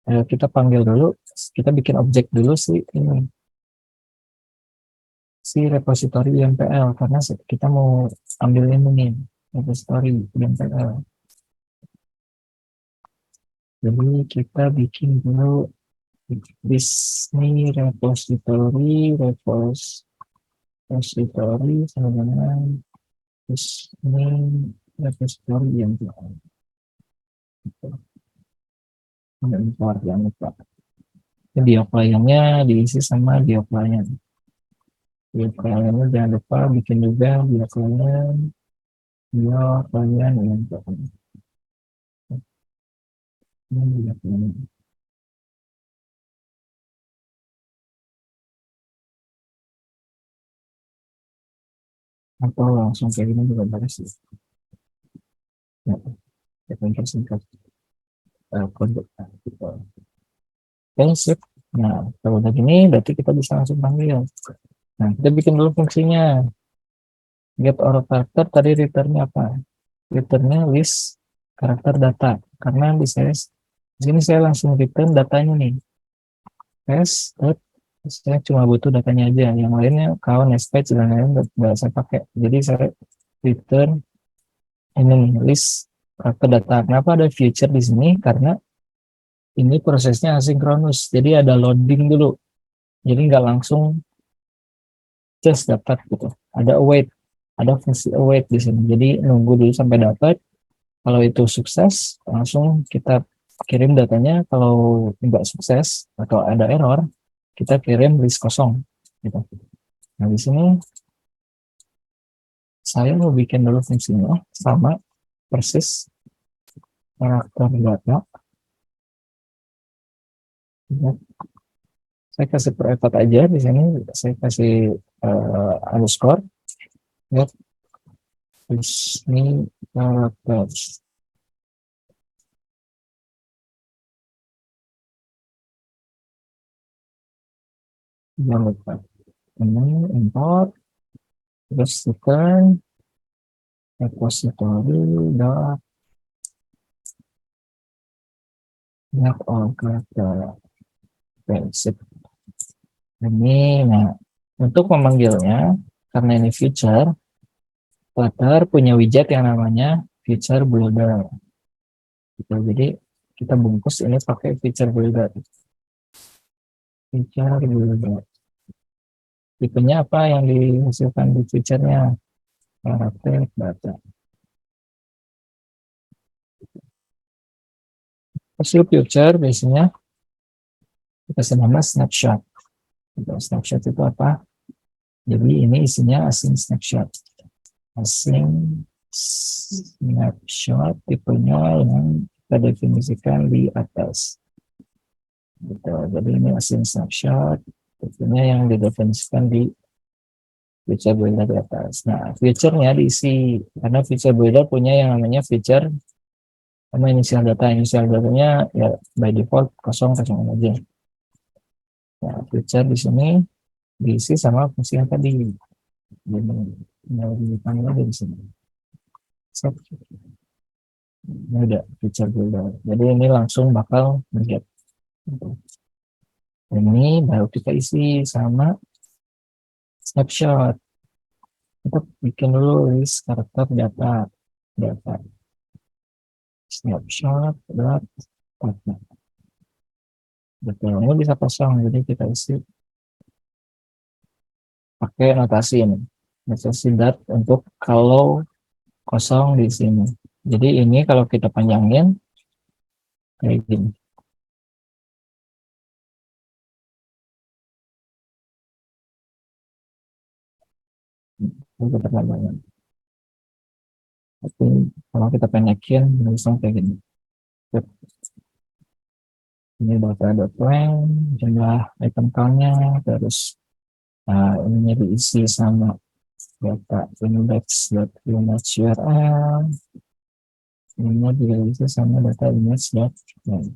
Kita panggil dulu, kita bikin objek dulu sih ini si repository YMPL karena kita mau ambil ini nih repository YMPL. Jadi kita bikin dulu Disney repository sama dengan Disney repository YMPL. Import yang lupa. Dioplayannya diisi sama dioplayan. Dioplayannya jangan lupa bikin juga dioplayan yang atau langsung kayak gini juga bagus sih. Ya, kita persingkat kode gitu. Oke, sip. Nah, kalau udah gini berarti kita bisa langsung panggil. Nah, kita bikin dulu fungsinya. Get or character tadi returnnya apa? Returnnya list karakter data. Karena di sini saya langsung return datanya nih. Saya cuma butuh datanya aja. Yang lainnya count, page dan lain-lain nggak saya pakai. Jadi saya return ini nih list karakter data. Kenapa ada future di sini? Karena ini prosesnya asinkronus, jadi ada loading dulu. Jadi nggak langsung just dapat gitu. Ada await, ada fungsi await di sini. Jadi nunggu dulu sampai dapat. Kalau itu sukses, langsung kita kirim datanya. Kalau nggak sukses atau ada error, kita kirim list kosong. Gitu. Nah di sini saya mau bikin dulu fungsinya sama persis karakter data. Ya, saya kasih private aja di sini. Saya kasih underscore. Ya, terus ini karakter. Jangan lupa ini import, terus return repository dot get all character basic. Ini, nah untuk memanggilnya, karena ini feature, Flutter punya widget yang namanya feature builder. Gitu. Jadi kita bungkus ini pakai feature builder. Feature builder. Tipenya apa yang dihasilkan di feature-nya? Karakter data. Hasil feature biasanya kita kasih nama snapshot. Snapshot itu apa? Jadi ini isinya async snapshot. Async snapshot tipenya yang kita definisikan di atas. Gitu. Jadi ini async snapshot tipenya yang didefinisikan di feature builder di atas. Nah, feature-nya diisi karena feature builder punya yang namanya feature sama inisial data. Inisial datanya ya by default kosong aja. Nah, feature di sini diisi sama fungsi yang tadi. Mau dipanggil aja di sini. Set. Ini udah feature builder. Jadi ini langsung bakal melihat. Ini baru kita isi sama snapshot. Kita bikin dulu list karakter data. Snapshot data. Betul, ini bisa kosong. Jadi kita isi pakai notasi ini. Notasi dat untuk kalau kosong di sini. Jadi ini kalau kita panjangin kayak gini. Ini kita panjangin. Tapi kalau kita pendekin langsung kayak gini. Ini data.length, jumlah item count-nya, terus ininya diisi sama data index.image.url, ininya diisi sama data image.length.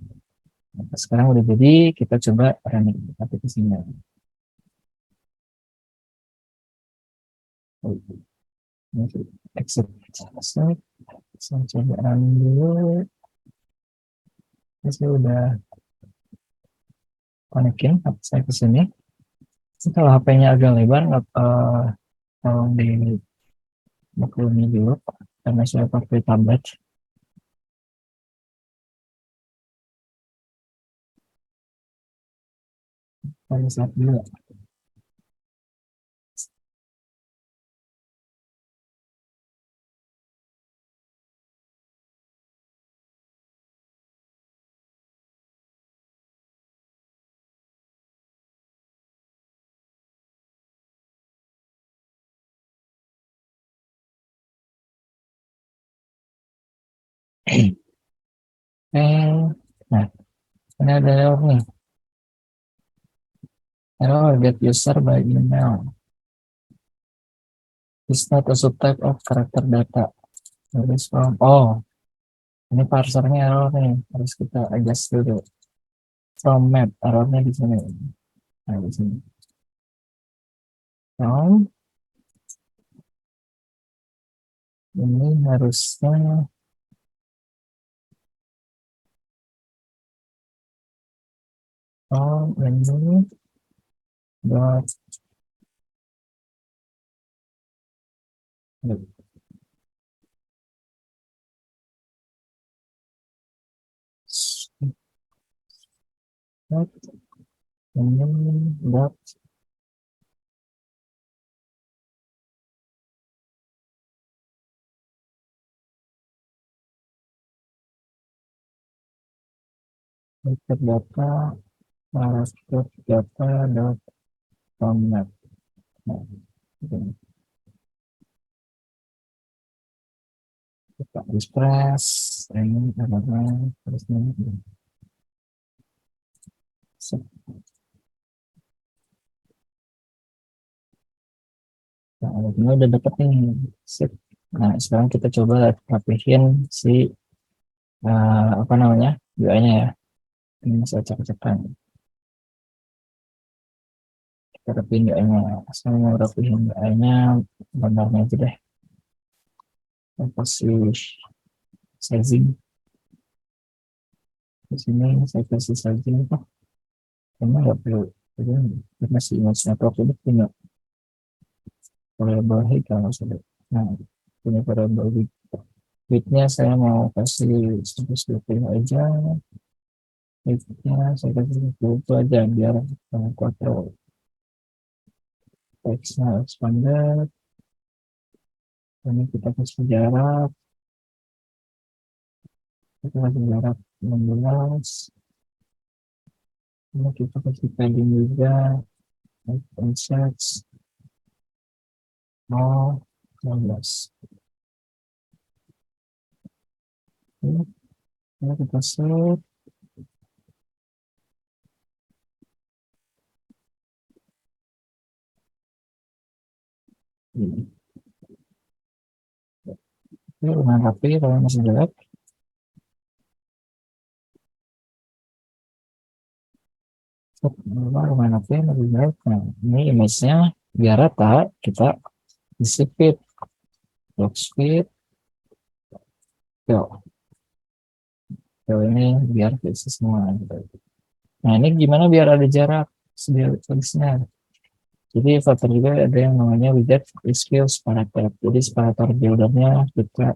Nah, sekarang udah jadi, kita coba running tapi ke sini. Exit. Saya coba running dulu. Saya udah konekin HP saya ke sini. Kalau HP-nya agak lebar, tolong dimaklumi dulu karena saya pakai tablet. Pada saat dulu. Nah, ini ada error nih. Error get user by email. It's not a subtype of character data. Oh, ini parsernya error nih. Harus kita adjust dulu. From map, errornya di sini. Nah, di sini. From ini harusnya ini dot dot, ini dot, record data, record data dot format. Nah, ini kita express, ini adalah terusnya. Nah, ini udah dapet nih. Sip. Nah, sekarang kita coba rapihin si apa namanya UI-nya ya. Ini masih acak-acakan. Kita rapihin UI-nya. Saya mau rapihin UI-nya gambarnya aja deh. Saya kasih sizing. Di sini saya kasih sizing apa? Karena nggak perlu. Jadi masih image network ini punya variable height kalau sudah. Nah, punya variable width. Width-nya saya mau kasih 120 aja. Width-nya saya kasih 20 aja biar kontrol. Text-nya expanded. Ini kita kasih jarak. Kita kasih jarak 16. Ini kita kasih padding juga. Insert. 16. Ini kita set. Ini lumayan rapi kalau masih jelek. Lumayan rapi, lebih jelek. Nah, ini image-nya biar rata, kita isi fit, lock speed, yo, ini biar isi semua. Gitu. Nah, ini gimana biar ada jarak tulisnya. Jadi faktor juga ada yang namanya widget skill separator. Jadi separator buildernya kita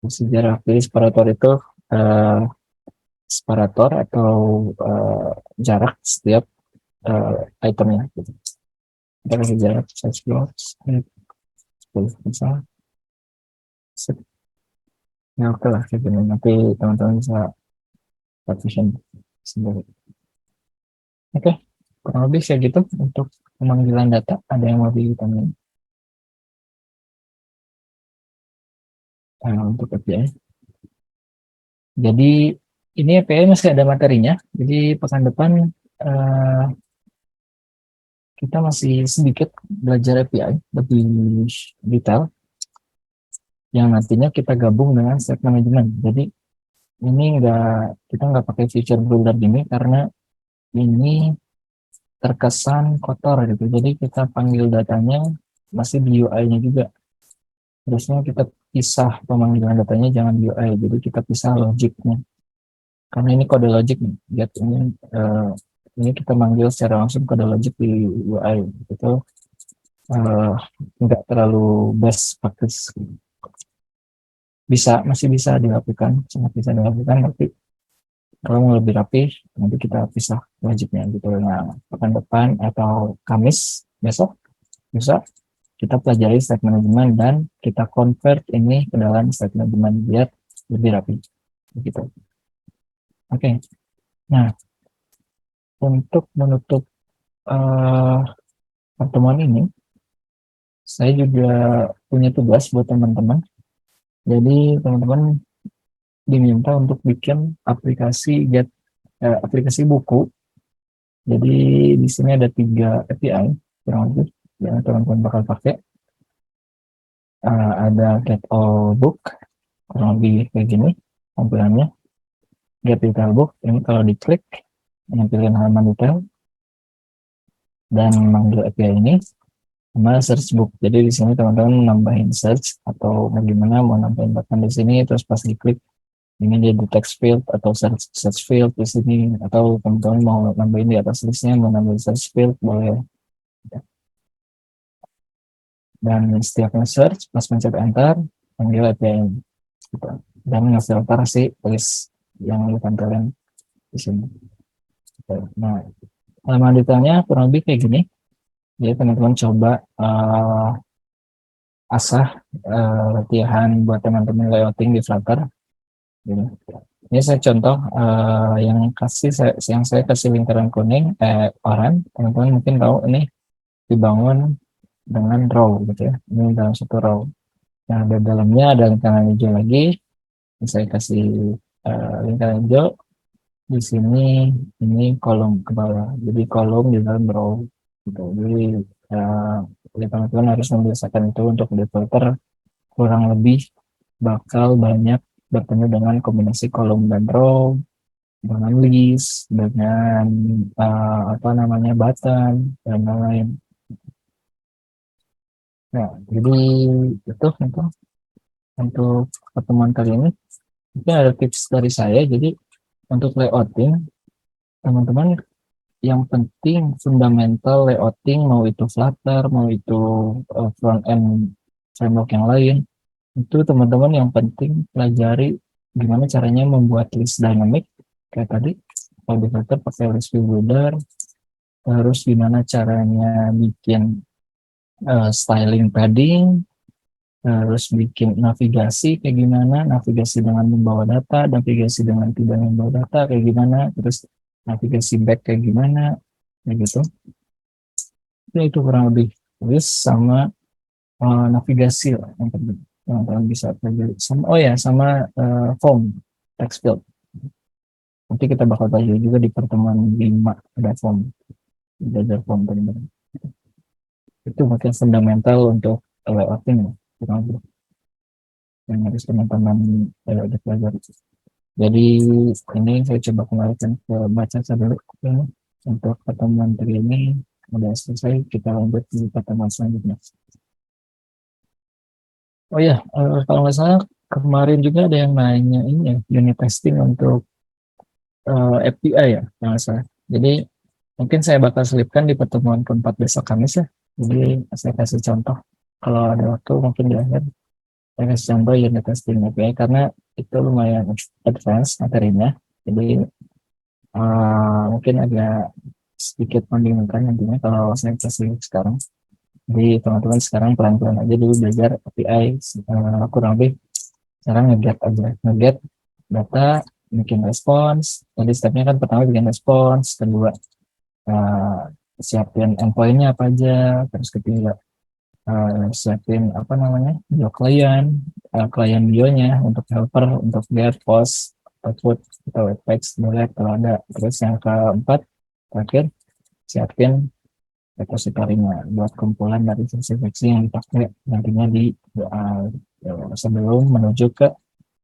kasih jarak. Jadi separator itu separator atau jarak setiap itemnya. Gitu. Kita kasih jarak size blocks 10 misal. Ya oke lah kayak gini. Nanti teman-teman bisa partition sendiri. Oke, kurang lebih kayak gitu untuk pemanggilan data. Ada yang mau ditanyain? Untuk API. Jadi ini API masih ada materinya. Jadi pekan depan kita masih sedikit belajar API lebih detail. Yang nantinya kita gabung dengan state management. Jadi ini kita nggak pakai feature builder ini karena ini terkesan kotor gitu. Jadi kita panggil datanya masih di UI-nya juga. Terusnya kita pisah pemanggilan datanya jangan di UI. Jadi kita pisah logiknya. Karena ini kode logik nih. Lihat ini kita manggil secara langsung kode logik di UI. Itu nggak terlalu best practice. Masih bisa dilakukan, sangat bisa dilakukan, tapi kalau mau lebih rapi, nanti kita pisah logiknya gitu. Nah, pekan depan atau Kamis besok bisa kita pelajari state management dan kita convert ini ke dalam state management biar lebih rapi, begitu. Oke. Nah, untuk menutup pertemuan ini, saya juga punya tugas buat teman-teman. Jadi teman-teman diminta untuk bikin aplikasi aplikasi buku. Jadi di sini ada 3 API kurang lebih yang teman-teman bakal pakai. Ada get all book kurang lebih kayak gini tampilannya. Get detail book ini kalau diklik nampilin halaman detail dan manggil API ini sama search book. Jadi di sini teman-teman nambahin search atau bagaimana mau nambahin button di sini terus pas diklik ini jadi text field atau search field di sini atau teman-teman mau nambahin di atas listnya mau nambahin search field boleh. Dan setiap search pas pencet enter panggil API gitu. Dan ngefilter si list yang lu tampilkan di sini. Nah, halaman detailnya kurang lebih kayak gini. Jadi teman-teman coba asah latihan buat teman-teman layouting di Flutter. Gitu. Ini saya contoh yang saya kasih lingkaran kuning, oranye. Teman-teman mungkin tahu ini dibangun dengan row gitu ya. Ini dalam satu row. Nah, di dalamnya ada lingkaran hijau lagi. Saya kasih lingkaran hijau. Di sini ini kolom ke bawah. Jadi kolom di dalam row. Gitu. Jadi teman-teman harus membiasakan itu untuk di filter kurang lebih bakal banyak bertemu dengan kombinasi kolom dan row, dengan list, dengan button dan lain-lain. Nah, jadi itu untuk pertemuan kali ini. Mungkin ada tips dari saya. Jadi untuk layouting, teman-teman yang penting fundamental layouting, mau itu Flutter, mau itu front end framework yang lain, itu teman-teman yang penting pelajari gimana caranya membuat list dynamic kayak tadi. Kalau di Flutter pakai list view builder, terus gimana caranya bikin styling padding, terus bikin navigasi kayak gimana, navigasi dengan membawa data, navigasi dengan tidak membawa data kayak gimana, terus navigasi back kayak gimana, kayak gitu. Itu kurang lebih list sama navigasi lah yang penting teman-teman bisa pelajari. Sama form text field. Nanti kita bakal pelajari juga di pertemuan 5 ada form, belajar form teman-teman. Itu mungkin fundamental untuk layouting ya, kurang lebih yang harus teman-teman pelajari. Jadi ini saya coba kembalikan ke baca dulu ya. Untuk pertemuan kali ini udah selesai, kita lanjut di pertemuan selanjutnya. Oh ya, kalau nggak salah kemarin juga ada yang nanya ini ya, unit testing untuk API ya, kalau nggak salah. Jadi mungkin saya bakal selipkan di pertemuan keempat besok Kamis ya. Jadi saya kasih contoh kalau ada waktu mungkin di akhir saya kasih contoh unit testing API karena itu lumayan advance materinya. Jadi mungkin agak sedikit membingungkan nantinya kalau saya kasih sekarang. Jadi teman-teman sekarang pelan-pelan aja dulu belajar API, kurang lebih sekarang nge-get aja, nge-get data, bikin respons. Jadi stepnya kan pertama bikin respons, kedua siapin endpoint-nya apa aja, terus ketiga siapin bio klien bionya untuk helper, untuk get, post, output, atau web page, delete kalau ada. Terus yang keempat, terakhir, siapin repositorinya buat kumpulan dari versi-versi yang dipakai nantinya di sebelum menuju ke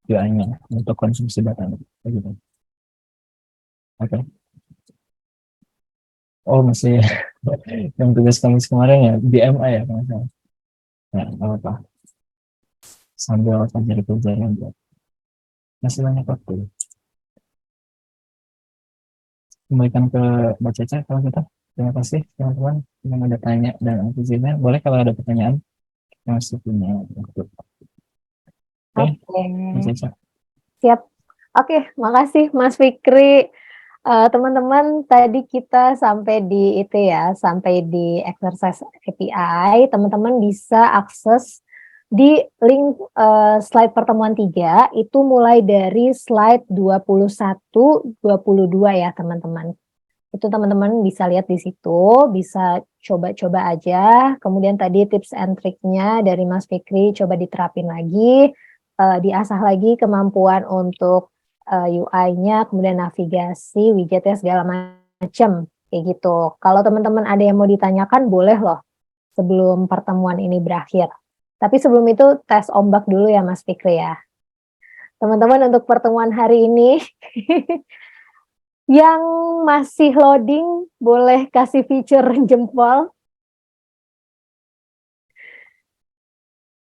UI-nya untuk konsumsi data gitu. Oke. Oh, masih yang tugas kami kemarin ya BMA ya kalau salah. Ya, nggak apa-apa. Sambil pelajari pelajaran buat masih banyak waktu. Kembalikan ke Mbak Caca kalau kita. Terima kasih teman-teman yang ada tanya dan antusiasme. Boleh kalau ada pertanyaan masih punya waktu. Oke, Mbak Caca. Siap. Oke, makasih Mas Fikri. Teman-teman, tadi kita sampai di itu ya, sampai di exercise API. Teman-teman bisa akses di link slide pertemuan 3, itu mulai dari slide 21, 22 ya teman-teman. Itu teman-teman bisa lihat di situ, bisa coba-coba aja. Kemudian tadi tips and triknya dari Mas Fikri coba diterapin lagi, diasah lagi kemampuan untuk UI-nya, kemudian navigasi, widgetnya segala macam kayak gitu. Kalau teman-teman ada yang mau ditanyakan boleh loh sebelum pertemuan ini berakhir. Tapi sebelum itu tes ombak dulu ya Mas Fikri ya. Teman-teman untuk pertemuan hari ini yang masih loading boleh kasih feature jempol.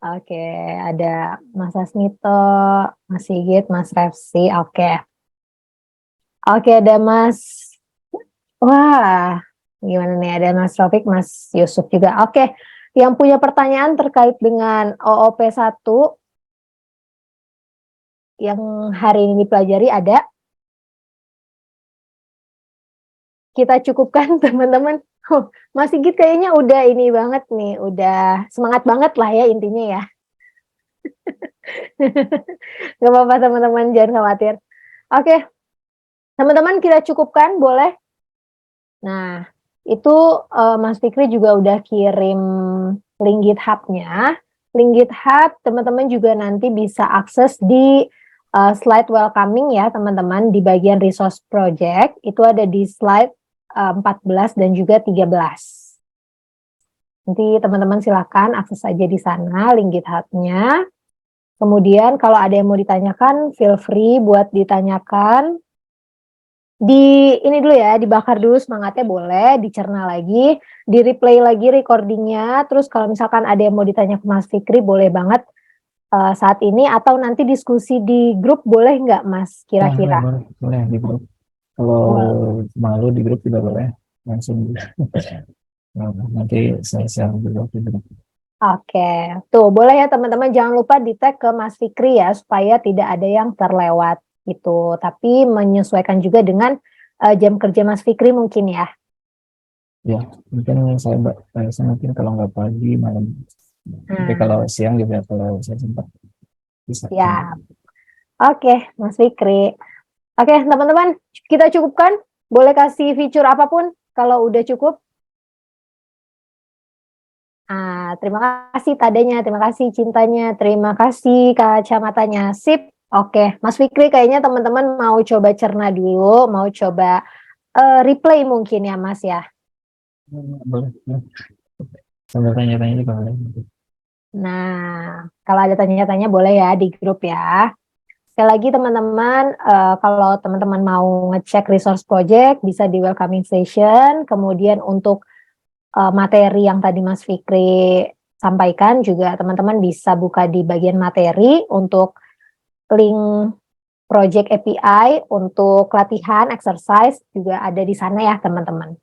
Oke, ada Mas Asmito, Mas Sigit, Mas Refsi. Oke, ada Mas. Wah, gimana nih? Ada Mas Rafiq, Mas Yusuf juga. Oke, yang punya pertanyaan terkait dengan OOP 1 yang hari ini dipelajari ada? kita cukupkan teman-teman. Mas Sigit kayaknya udah ini banget nih, udah semangat banget lah ya intinya ya. Gak apa-apa teman-teman, jangan khawatir. Oke, teman-teman kita cukupkan boleh. Nah, itu Mas Fikri juga udah kirim link GitHub-nya. Link GitHub teman-teman juga nanti bisa akses di slide welcoming ya teman-teman, di bagian resource project. Itu ada di slide 14 dan juga 13. Nanti teman-teman silakan akses aja di sana link GitHub-nya. Kemudian kalau ada yang mau ditanyakan, feel free buat ditanyakan. Ini dulu ya, dibakar dulu semangatnya boleh, dicerna lagi, di replay lagi recordingnya. Terus kalau misalkan ada yang mau ditanya ke Mas Fikri, boleh banget saat ini atau nanti diskusi di grup boleh nggak Mas kira-kira? Boleh di grup. Kalau malu di grup juga boleh langsung. Nanti saya share juga di grup. Oke, tuh boleh ya teman-teman, jangan lupa di tag ke Mas Fikri ya supaya tidak ada yang terlewat gitu. Tapi menyesuaikan juga dengan jam kerja Mas Fikri mungkin ya. Ya, mungkin saya mungkin kalau nggak pagi malam. Tapi kalau siang juga kalau saya sempat bisa. Ya, oke Mas Fikri. Oke teman-teman, kita cukupkan. Boleh kasih feature apapun kalau udah cukup. Terima kasih tadanya, terima kasih cintanya, terima kasih kacamatanya. Sip. Oke, Mas Fikri kayaknya teman-teman mau coba cerna dulu, mau coba replay mungkin ya Mas ya. Boleh. Sambil tanya-tanya juga boleh. Nah, kalau ada tanya-tanya boleh ya di grup ya. Sekali lagi teman-teman, kalau teman-teman mau ngecek resource project bisa di welcoming session. Kemudian untuk materi yang tadi Mas Fikri sampaikan juga teman-teman bisa buka di bagian materi untuk link project API untuk latihan exercise juga ada di sana ya teman-teman.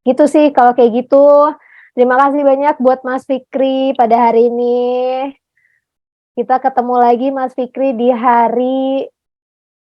Gitu sih kalau kayak gitu. Terima kasih banyak buat Mas Fikri pada hari ini. Kita ketemu lagi Mas Fikri di hari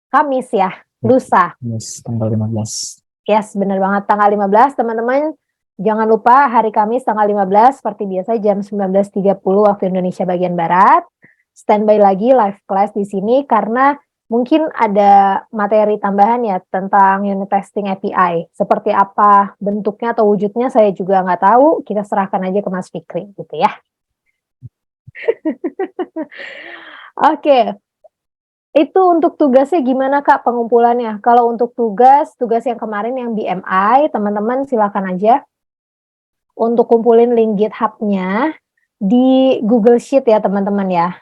Kamis ya, lusa. Yes, tanggal 15. Yes, benar banget tanggal 15 teman-teman. Jangan lupa hari Kamis tanggal 15 seperti biasa jam 19.30 waktu Indonesia bagian Barat. Standby lagi live class di sini karena mungkin ada materi tambahan ya tentang unit testing API. Seperti apa bentuknya atau wujudnya saya juga nggak tahu. Kita serahkan aja ke Mas Fikri gitu ya. Oke. Itu untuk tugasnya gimana Kak pengumpulannya? Kalau untuk tugas yang kemarin yang BMI, teman-teman silakan aja untuk kumpulin link GitHub-nya di Google Sheet ya teman-teman ya.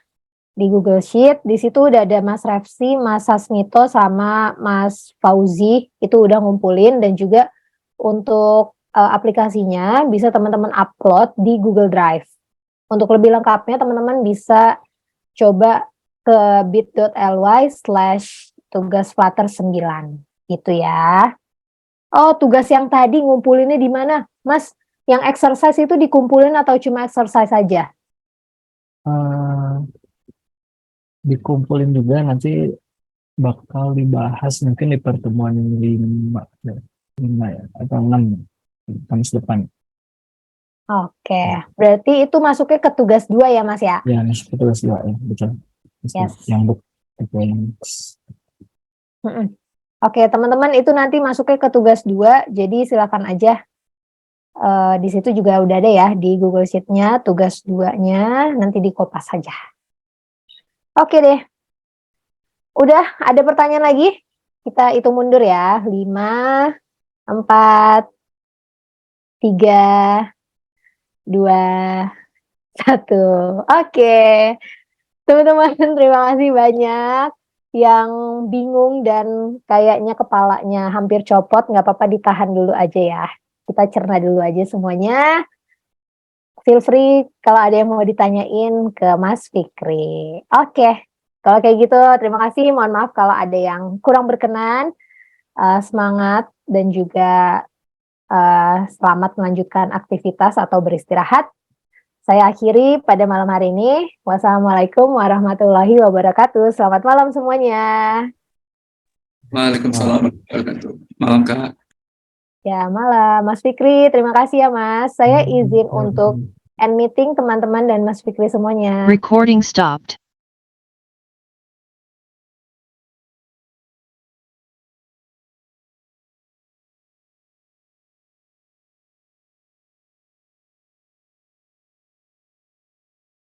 Di Google Sheet, di situ udah ada Mas Refsi, Mas Sasmito, sama Mas Fauzi, itu udah ngumpulin dan juga untuk aplikasinya bisa teman-teman upload di Google Drive. Untuk lebih lengkapnya teman-teman bisa coba ke bit.ly/tugasflutter9 gitu ya. Oh, tugas yang tadi ngumpulinnya di mana? Mas, yang exercise itu dikumpulin atau cuma exercise saja? Dikumpulin juga nanti bakal dibahas mungkin di pertemuan 5 ya atau 6 Kamis depan. Oke, berarti itu masuknya ke tugas 2 ya Mas ya? Ya, masuk ke tugas 2 ya, betul. Yes. Yang Oke, teman-teman itu nanti masuknya ke tugas 2, jadi silakan aja. Di situ juga udah ada ya di Google Sheet-nya tugas 2-nya, nanti dikopas saja. Oke deh. Udah ada pertanyaan lagi? Kita hitung mundur ya. 5, 4, 3, 2, 1. Oke. Teman-teman, terima kasih banyak. Yang bingung dan kayaknya kepalanya hampir copot, nggak apa-apa ditahan dulu aja ya. Kita cerna dulu aja semuanya. Feel free kalau ada yang mau ditanyain ke Mas Fikri. Oke, kalau kayak gitu terima kasih. Mohon maaf kalau ada yang kurang berkenan. Semangat dan juga selamat melanjutkan aktivitas atau beristirahat. Saya akhiri pada malam hari ini. Wassalamualaikum warahmatullahi wabarakatuh. Selamat malam semuanya. Waalaikumsalam warahmatullahi wabarakatuh. Malam Kak. Ya, malam. Mas Fikri, terima kasih ya Mas. Saya izin untuk end meeting teman-teman dan Mas Fikri semuanya. Recording stopped.